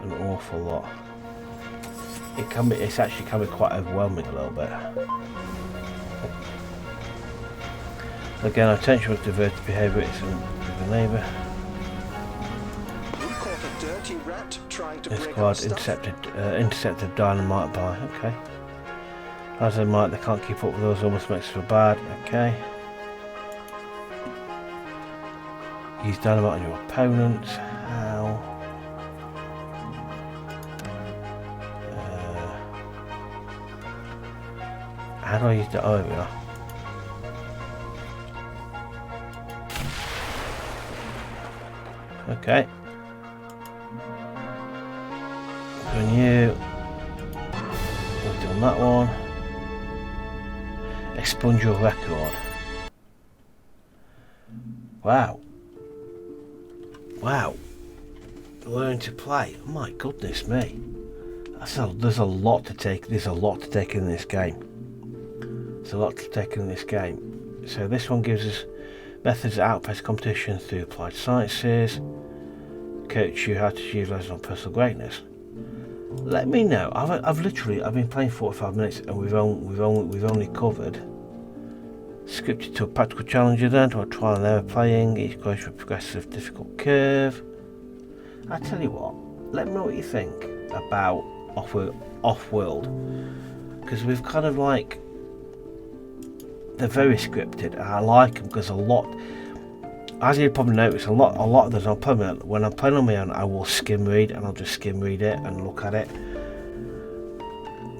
An awful lot. It's actually can be quite overwhelming a little bit. Again, attention was diverted behaviour. It's a neighbour. This squad intercepted dynamite by. Okay. As they might, they can't keep up with us. Almost makes us feel bad. Okay. Use dynamite on your opponents. How? How do I use that? Oh, there we are. Okay. On you. We've done that one. Expunge your record. Wow. Wow. Learn to play. Oh my goodness me. There's a lot to take. There's a lot to take in this game. There's a lot to take in this game. So this one gives us methods that outpace competition through applied sciences. Coach you how to utilize on personal greatness. Let me know. I've been playing 45 minutes and we've only covered scripted to a practical challenge event or trial and error playing. Each goes for a progressive difficult curve. I tell you what, let me know what you think about Offworld, because we've kind of like, they're very scripted and I like them because a lot, as you probably notice, a lot of those when I'm playing on my own, I will skim read and I'll just skim read it and look at it.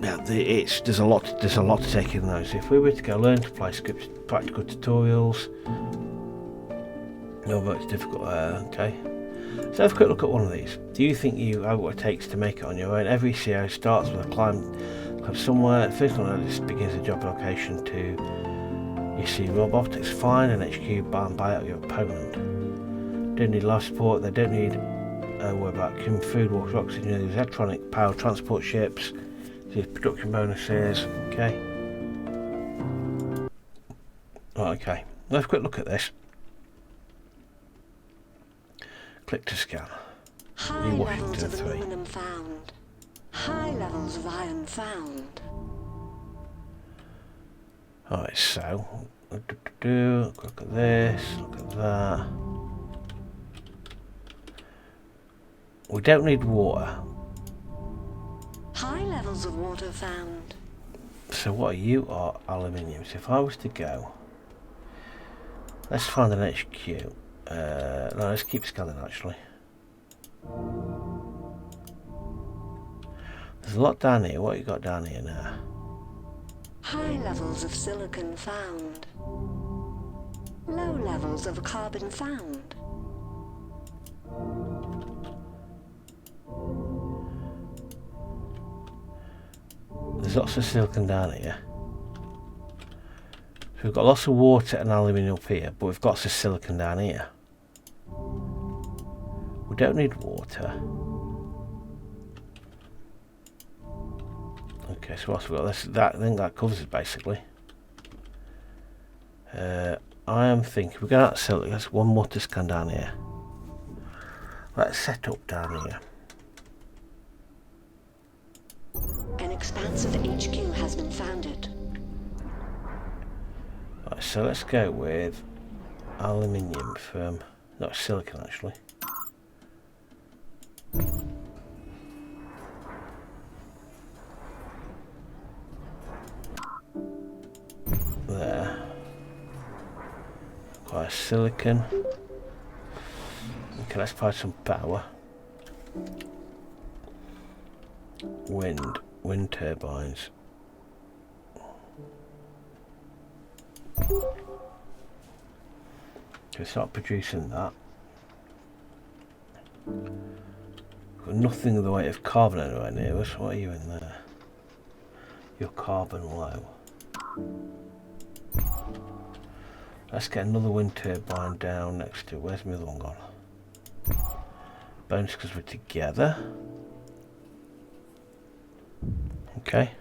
Yeah, there's a lot to take in those. If we were to go learn to play scripted practical tutorials, No, but it's difficult. Okay. So have a quick look at one of these. Do you think you have what it takes to make it on your own? Every CO starts with a climb somewhere. The first one that begins the job location to you see robotics. Find an HQ and buy out your opponent. Don't need life support. They don't need worry about food, water, oxygen. There's electronic power, transport ships. There's production bonuses. Okay. Right, okay. Let's have a quick look at this. Click to scan. High levels of aluminum found. High levels of iron found. Alright, so look at this, look at that. We don't need water. High levels of water found. So what you are aluminium. So if I was to go, let's find an HQ. No, let's keep scanning actually. There's a lot down here. What you got down here now? High levels of silicon found. Low levels of carbon found. There's lots of silicon down here. So we've got lots of water and aluminium up here, but we've got lots of silicon down here. We don't need water. Okay, so what's we got? I think that covers it basically. I am thinking we're going to silicon. Let's one more to scan down here. Let's set up down here. An expansive HQ has been founded. Right, so let's go with aluminium from, not silicon actually. There. Quite silicon. Okay, let's apply some power. Wind turbines. Okay, start producing that. Got nothing in the way of carbon anywhere near us. What are you in there? You're carbon low. Let's get another wind turbine down next to it. Where's my other one gone? Bonus because we're together. Okay.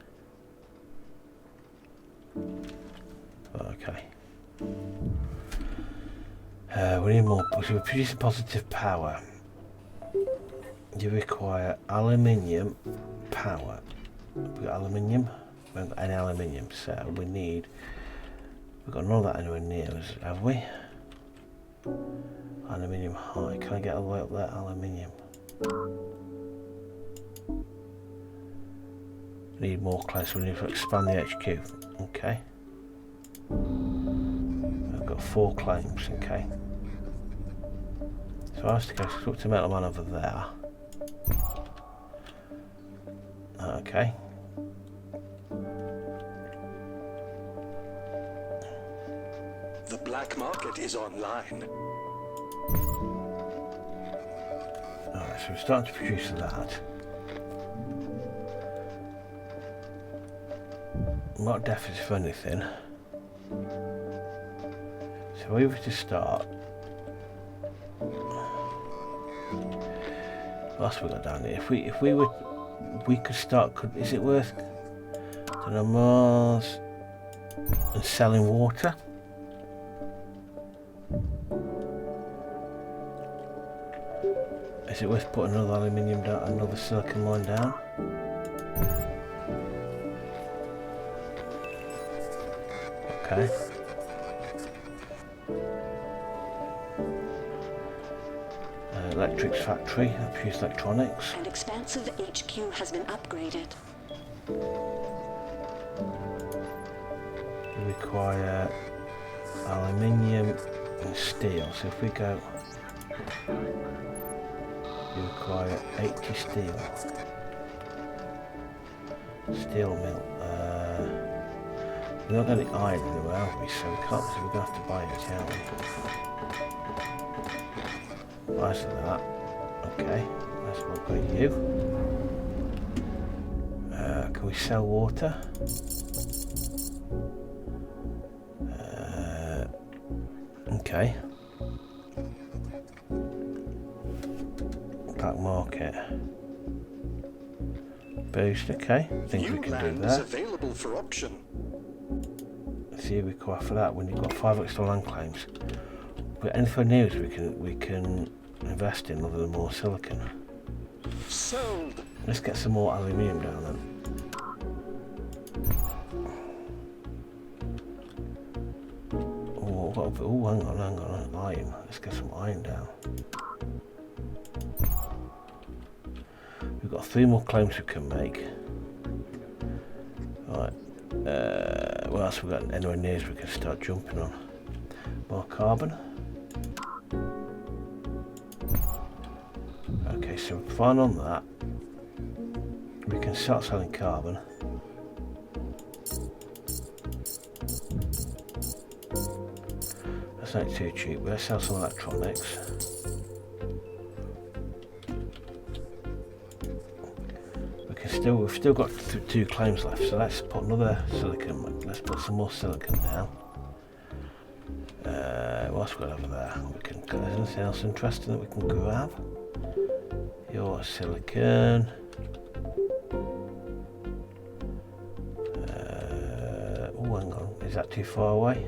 Okay. We need more. So we're producing positive power. You require aluminium power. We've got aluminium. We haven't got any aluminium, so we need. We've got none of that anywhere near us, have we? Aluminium high. Can I get all the way up there? Aluminium. Need more close. We need to expand the HQ. Okay. I've got 4 claims. Okay. So I have to go up to Metal Man over there. Okay. The black market is online. Alright, so we're starting to produce that. Not deficit for anything. So we were to start. What else we got down here? If we could start. Is it worth? I don't know, Mars and selling water? Is it worth putting another aluminium down, another silicon line down? Okay. Electrics factory, that produces electronics. An expansive HQ has been upgraded. We require aluminium and steel. So if we go, you require 80 steel. Steel mill. We're not getting iron anywhere, are we? So we can't. So we're gonna have to buy it, aren't we? Nice of that. Okay, let's look at you. Can we sell water? Okay. Black market. Boost, okay. I think we can do that. Available for auction. Let's see if we go after that when you've got 5 extra land claims. But anything new we can invest in other than more silicon. Sold. Let's get some more aluminium down then. Oh, hang on, iron. Let's get some iron down. We've got 3 more claims we can make. Right. What else we got anywhere near we can start jumping on? More carbon. Okay, so we're fine on that. We can start selling carbon. That's not too cheap. Let's sell some electronics. We've still got 2 claims left, so let's put another silicon. Let's put some more silicon down. What else we got over there? Is there anything else interesting that we can grab? Your silicon. Oh, hang on. Is that too far away?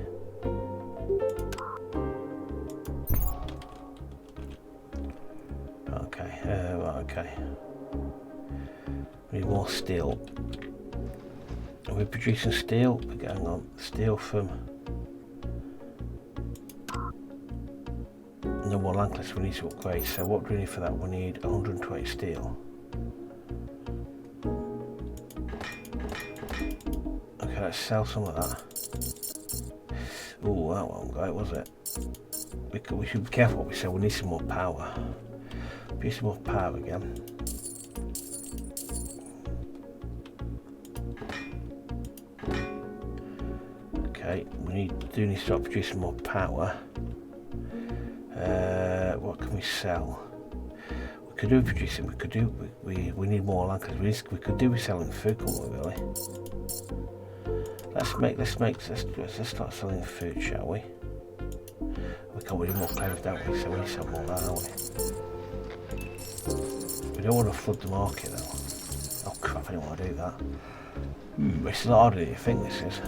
Okay. Right, okay. We need more steel. Are we producing steel? We're going on steel from no more land claims. We need to upgrade. So what do we need for that? We need 120 steel. Okay, let's sell some of that. Oh, that wasn't great, was it? We should be careful what we sell. We need some more power. Produce some more power again. Okay, we do need to start producing more power. What can we sell? We could do producing. We could do. We need more land because we could do with selling food, couldn't we? Really. Let's start selling food, shall we? We can't do more claims, don't we? So we need to sell more of that, don't we? We don't want to flood the market though. Oh crap! I don't want to do that. It's a lot harder than you think this is.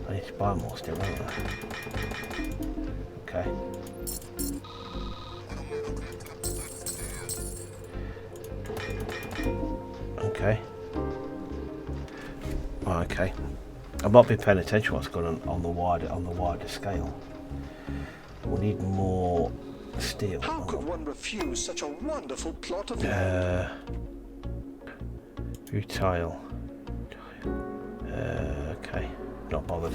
I need to buy more still, don't I? Okay. Okay. Oh, okay. I might be paying attention to what's going on the wider scale. We need more steel. How could one refuse such a wonderful plot of land? Rutile. Okay. Not bothered.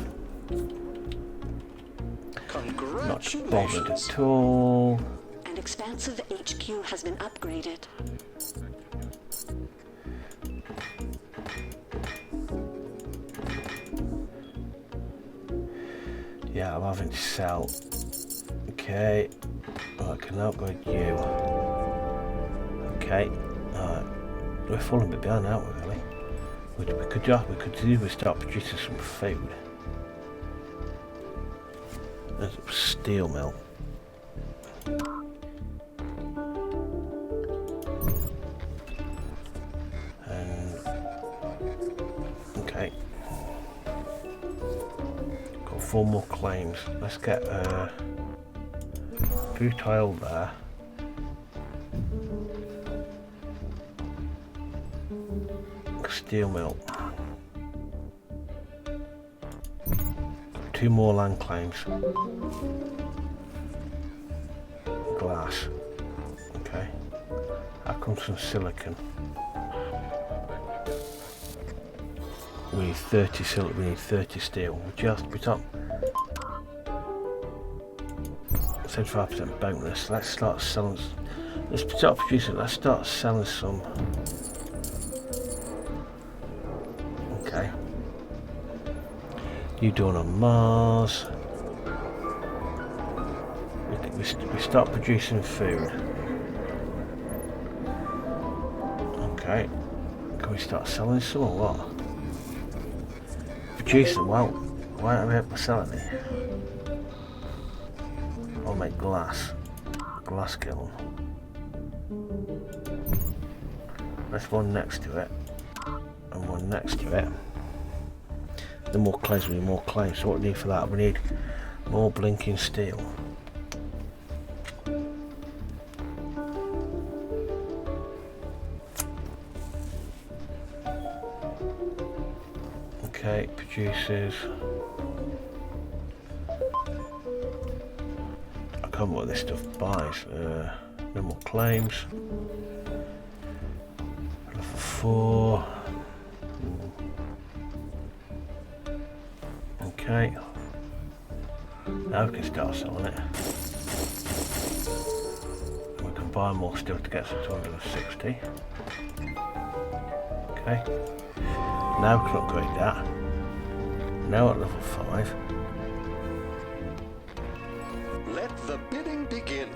Not bothered at all. An expansive HQ has been upgraded. Yeah, I'm having to sell. Okay. I can upgrade you. Okay. We're falling a bit behind, aren't we, really? We could start producing some food. There's a steel mill. Okay. Got 4 more claims. Let's get rutile there. Steel mill. 2 more land claims. Glass. Okay. That comes from silicon. We need 30 silicon. We need 30 steel. We top 75% bonus. Let's start selling. Let's start producing. Let's start selling some. Okay. You doing on Mars? we start producing food. Okay. Can we start selling some or what? Producing, well, why don't we have to sell it? I'll make glass. Glass kiln. There's one next to it. And one next to it. The more claims, we need more claims. So what do we need for that? We need more blinking steel. Okay, produces. I can't remember what this stuff buys. No more claims. Level 4. Okay. Now we can start selling it. We can buy more steel to get us to 260. Okay. Now we can upgrade that. Now at level 5. Let the bidding begin.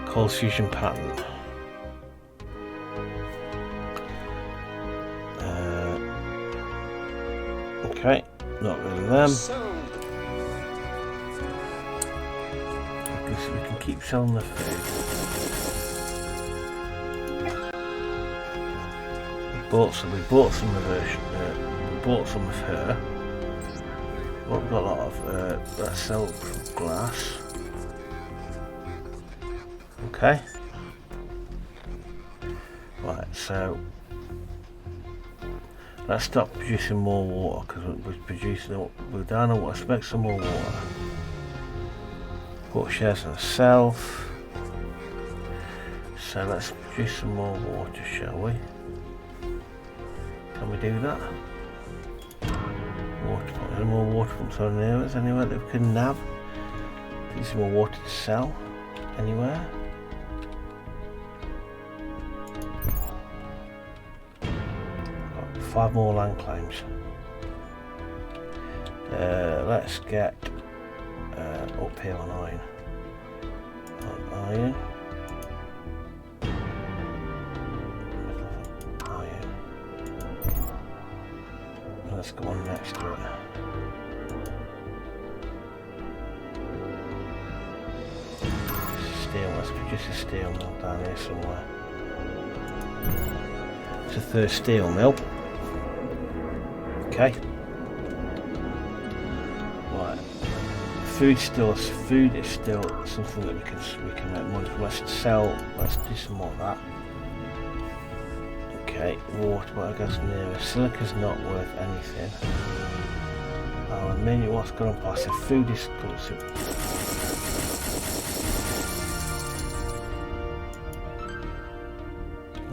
Cold fusion pattern. Okay, not rid of them. Sold. We can keep selling the food. We bought some of her. Well, we've got a lot of let's sell glass. Okay. Right, so let's stop producing more water because we're down on what. Expect some more water. Put shares on self. So let's produce some more water, shall we? Can we do that? Water pump. Any more water pumps on there? Is anywhere that we can nab? Need some more water to sell? Anywhere? Got 5 more land claims. Let's get up here on iron. Iron. Let's go on next to it. Steel, let's produce a steel mill down here somewhere. It's a 3rd steel mill. Okay. Right. Food is still something that we can make money from. Let's do some more of that. Okay, water, but I guess nearer. Silica's not worth anything. Aluminium, what's going on past? The food is good.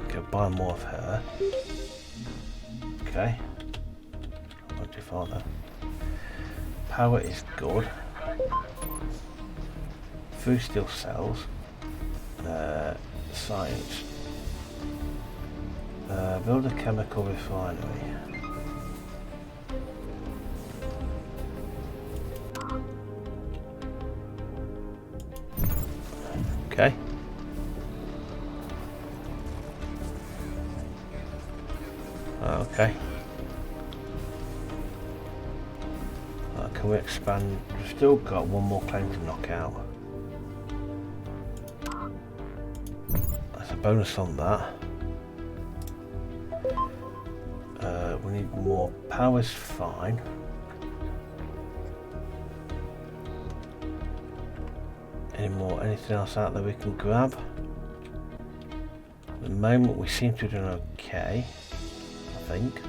Okay, buy more of her. Okay. Not too far though. Power is good. Food still sells. Science. Build a chemical refinery. Okay. Okay. Can we expand? We've still got one more claim to knock out. That's a bonus on that. We need more. Power's fine. Anything else out there we can grab? At the moment we seem to be doing okay, I think.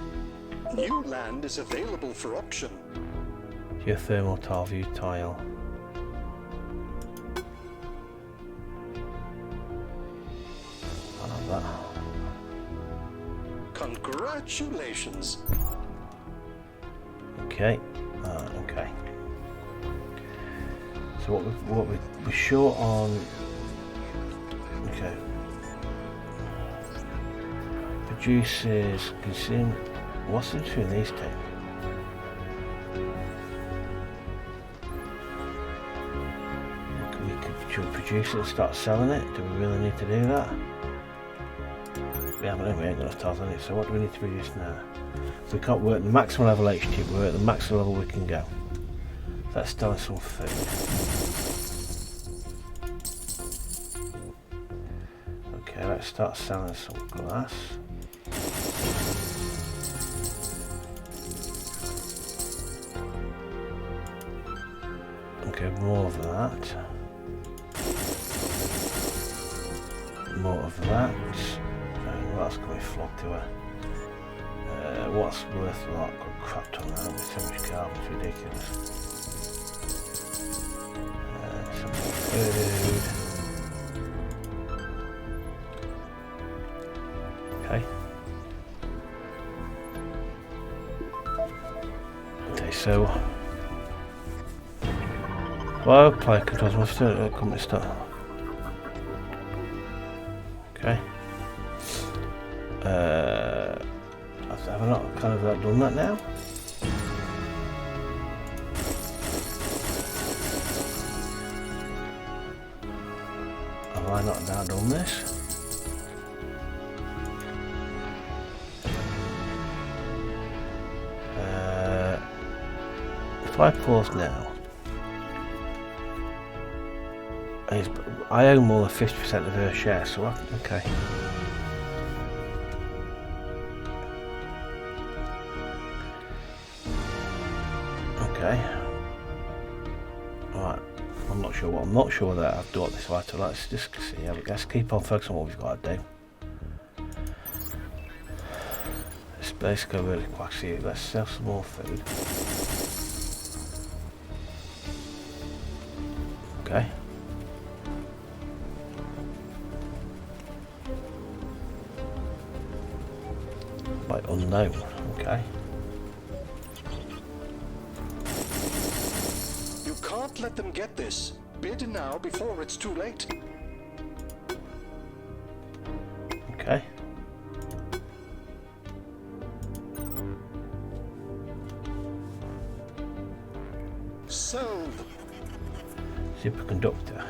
New land is available for auction. Geothermal tile view tile. I'll have that. Congratulations. Okay. Okay. So what we're short on. Okay. Produces. Consume. What's the between these two? We could Should we produce it and start selling it? Do we really need to do that? We haven't got enough tiles on it, so what do we need to produce now? We can't work the maximum level HQ, we're at the maximum level we can go. So let's start some food. Okay, let's start selling some glass. Okay, more of that. More of that. Well, that's going to be flogged to her. What's worth a lot got crap on that with so much carbon, it's ridiculous. Some more food. Okay. Okay, so well, player controls my company start. Okay. Have I not kind of done that now? Have I not now done this? If I pause now, I own more than 50% of her share, so okay. Okay. Alright, I'm not sure that I've done this right, so let's just see. Let's keep on focusing on what we've got to do. Let's go really quick. See, let's sell some more food. Okay. By unknown, okay. You can't let them get this. Bid now before it's too late. Okay. Sold. Superconductor.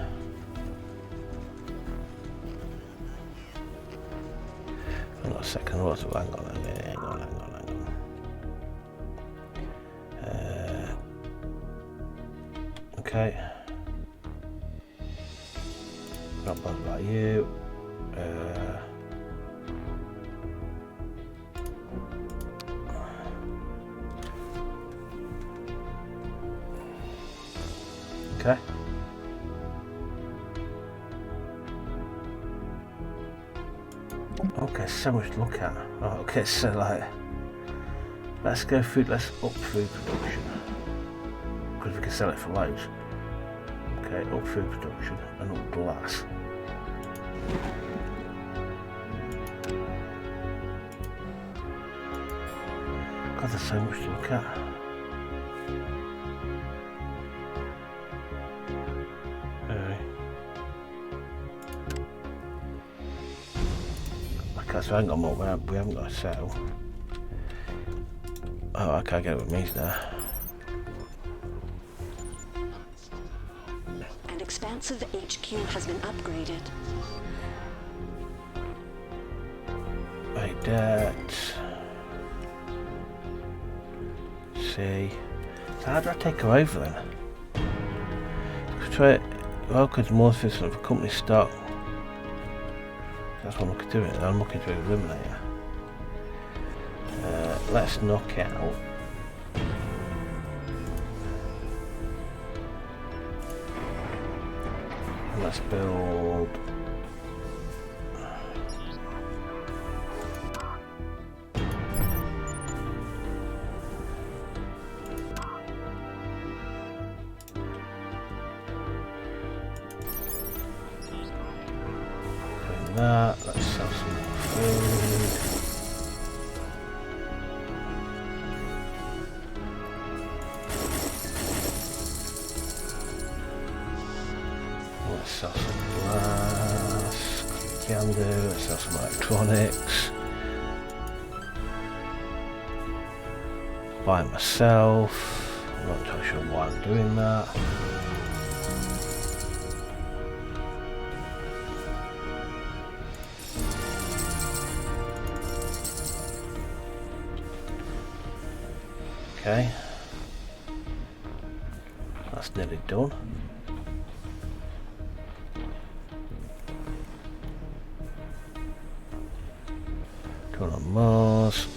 Hang on a second, hang on. Okay. Not bothered about you. Okay. Okay, so much to look at. Oh, okay, so like, let's go food. Let's up food production because we can sell it for loads. Okay, up food production and up glass. God, there's so much to look at. Okay, so I ain't got more. We haven't got a sell. Oh, I can't get it with me now. An expansive HQ has been upgraded. Like that. See. So how do I take her over then? Try it. Well, because more efficient of a company stock. That's what I'm looking to do. I'm looking to eliminate her. Let's knock out. Let's build. That. Let's sell some more food. Let's sell some glass. Can do. Let's sell some electronics. Buy it myself. I'm not entirely sure why I'm doing that. Okay. That's nearly done. Going on Mars.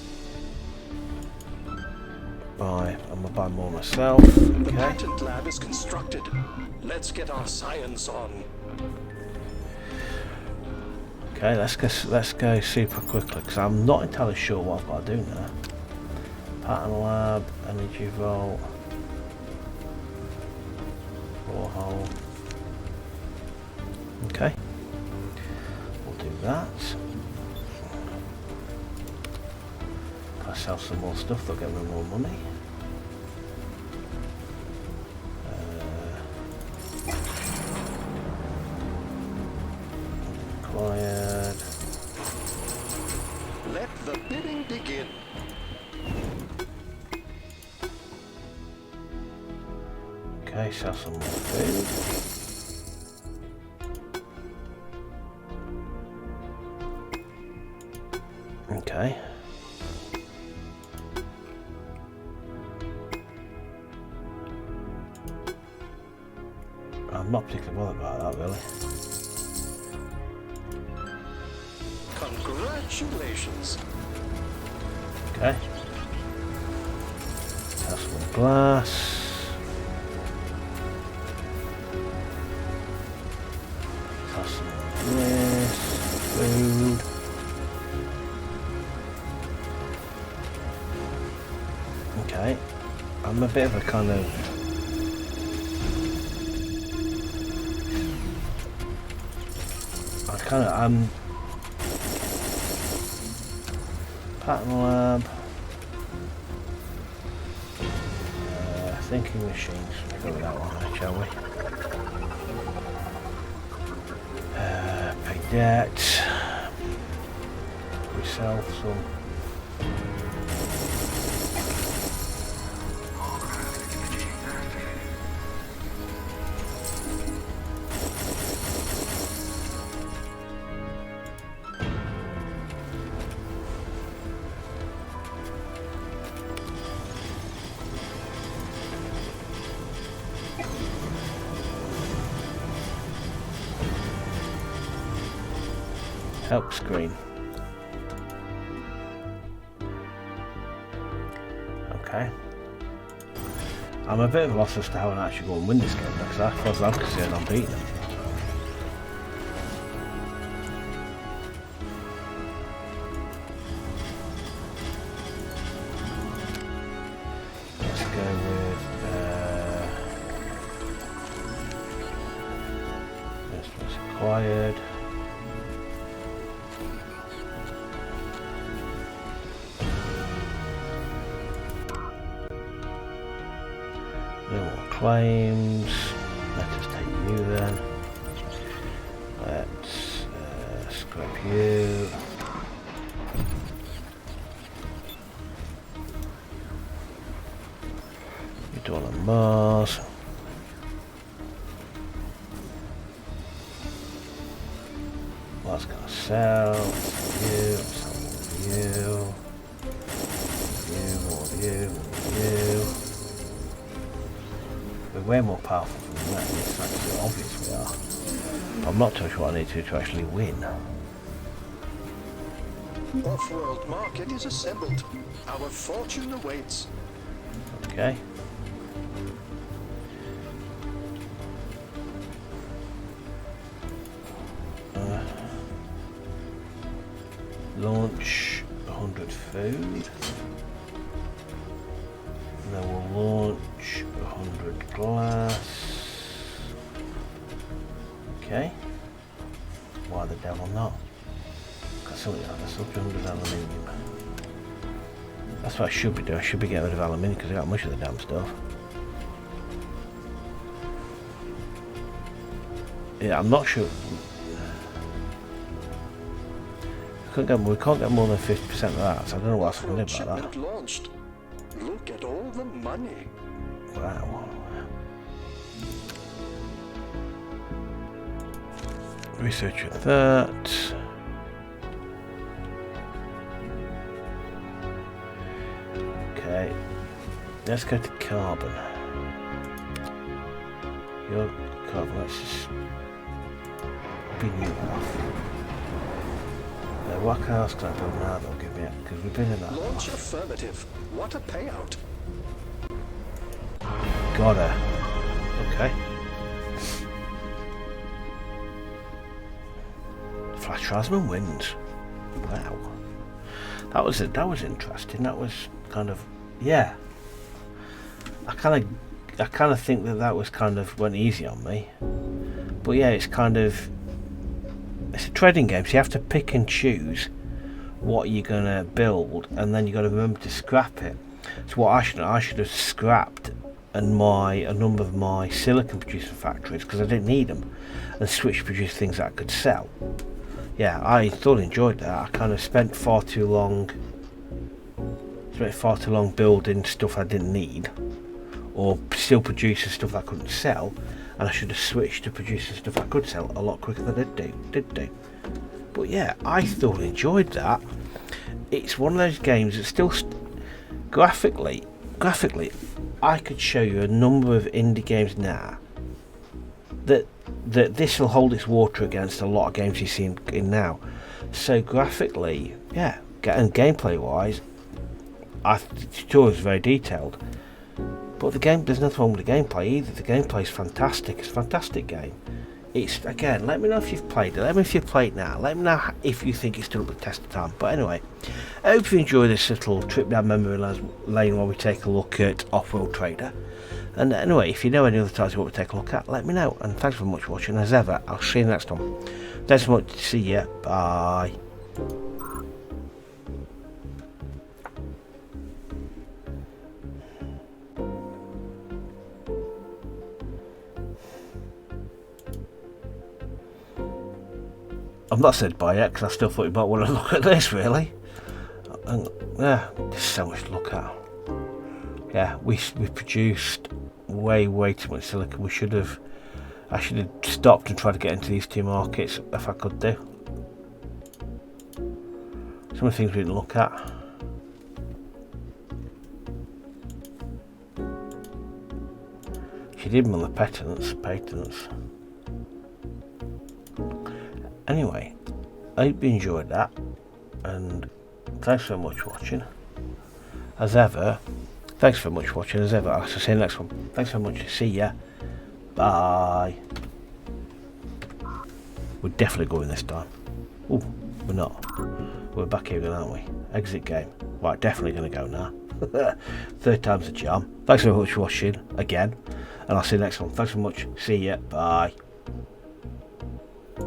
Buy. I'm gonna buy more myself. The Okay. patent lab is constructed. Let's get our science on. Okay, let's go super quickly because I'm not entirely sure what I've got to do now. Pattern lab, energy vault, borehole. Okay, we'll do that. If I sell some more stuff, they'll get me more money. Acquired. Let the bidding begin. Okay, sell some more food. Okay. I'm not particularly bothered about that, really. Congratulations. Okay. Have some glass. Have some of this. Food. Okay. I'm a bit of a kind of... Pattern lab. Thinking machines. We'll go with that one, shall we? Pay debt. We sell some. Help screen. Okay. I'm a bit of a loss as to how I actually go and win this game because as far as I'm concerned, I'm beating them. Let's go with this was acquired. Claims. Let us take you then. Let's scrap you. You're doing on Mars. What's gonna sell? You. Sell you. You. We're way more powerful than that. It's actually obvious we are. I'm not too sure what I need to actually win. Offworld market is assembled. Our fortune awaits. Okay. Launch 100 food. And then we'll launch 100 glass. Okay. Why the devil not? Got something like this, 100 aluminium. That's what I should be doing. I should be getting rid of aluminium because I got much of the damn stuff. Yeah, I'm not sure. We can't get more than 50% of that, so I don't know what else I can do about that. Launched. Look at all the money. Wow. Research that. Okay. Let's go to carbon. Your carbon, let's just bin you off. What else can I build now they'll give me it? Because we've been in that. Launch affirmative. What a payout. Got her. Okay. Flash Trasman wins. Wow. That was interesting. That was kind of, yeah. I kind of think that was kind of went easy on me. But yeah, it's kind of, it's a trading game, so you have to pick and choose what you're gonna build, and then you got to remember to scrap it. So what I should have scrapped a number of my silicon producing factories because I didn't need them, and switched to produce things that I could sell. Yeah, I thoroughly enjoyed that. I kind of spent far too long building stuff I didn't need, or still producing stuff I couldn't sell, and I should have switched to producing stuff I could sell a lot quicker than I did do. But yeah, I thoroughly enjoyed that. It's one of those games that still graphically, I could show you a number of indie games now that this will hold its water against a lot of games you see in now. So graphically, yeah, and gameplay wise, the tutorial is very detailed. But the game, there's nothing wrong with the gameplay either. The gameplay is fantastic. It's a fantastic game. It's, again, let me know if you've played it. Let me know if you've played it now. Let me know if you think it's stood up the test of time. But anyway, I hope you enjoy this little trip down memory lane while we take a look at Offworld Trader. And anyway, if you know any other titles you want to take a look at, let me know. And thanks very much for watching. As ever, I'll see you next time. Thanks so much. See ya. Bye. I've not said bye yet because I still thought you might want to look at this, really. And yeah, there's so much to look at. Yeah, we produced way too much silicon. I should have stopped and tried to get into these two markets if I could do. Some of the things we didn't look at. She did them on the patents. Anyway, I hope you enjoyed that, and thanks so much for watching. As ever, I'll see you next one. Thanks so much. See ya. Bye. We're definitely going this time. Oh, we're not. We're back here again, aren't we? Exit game. Right, definitely going to go now. Third time's a charm. Thanks so much for watching again, and I'll see you next one. Thanks so much. See ya. Bye.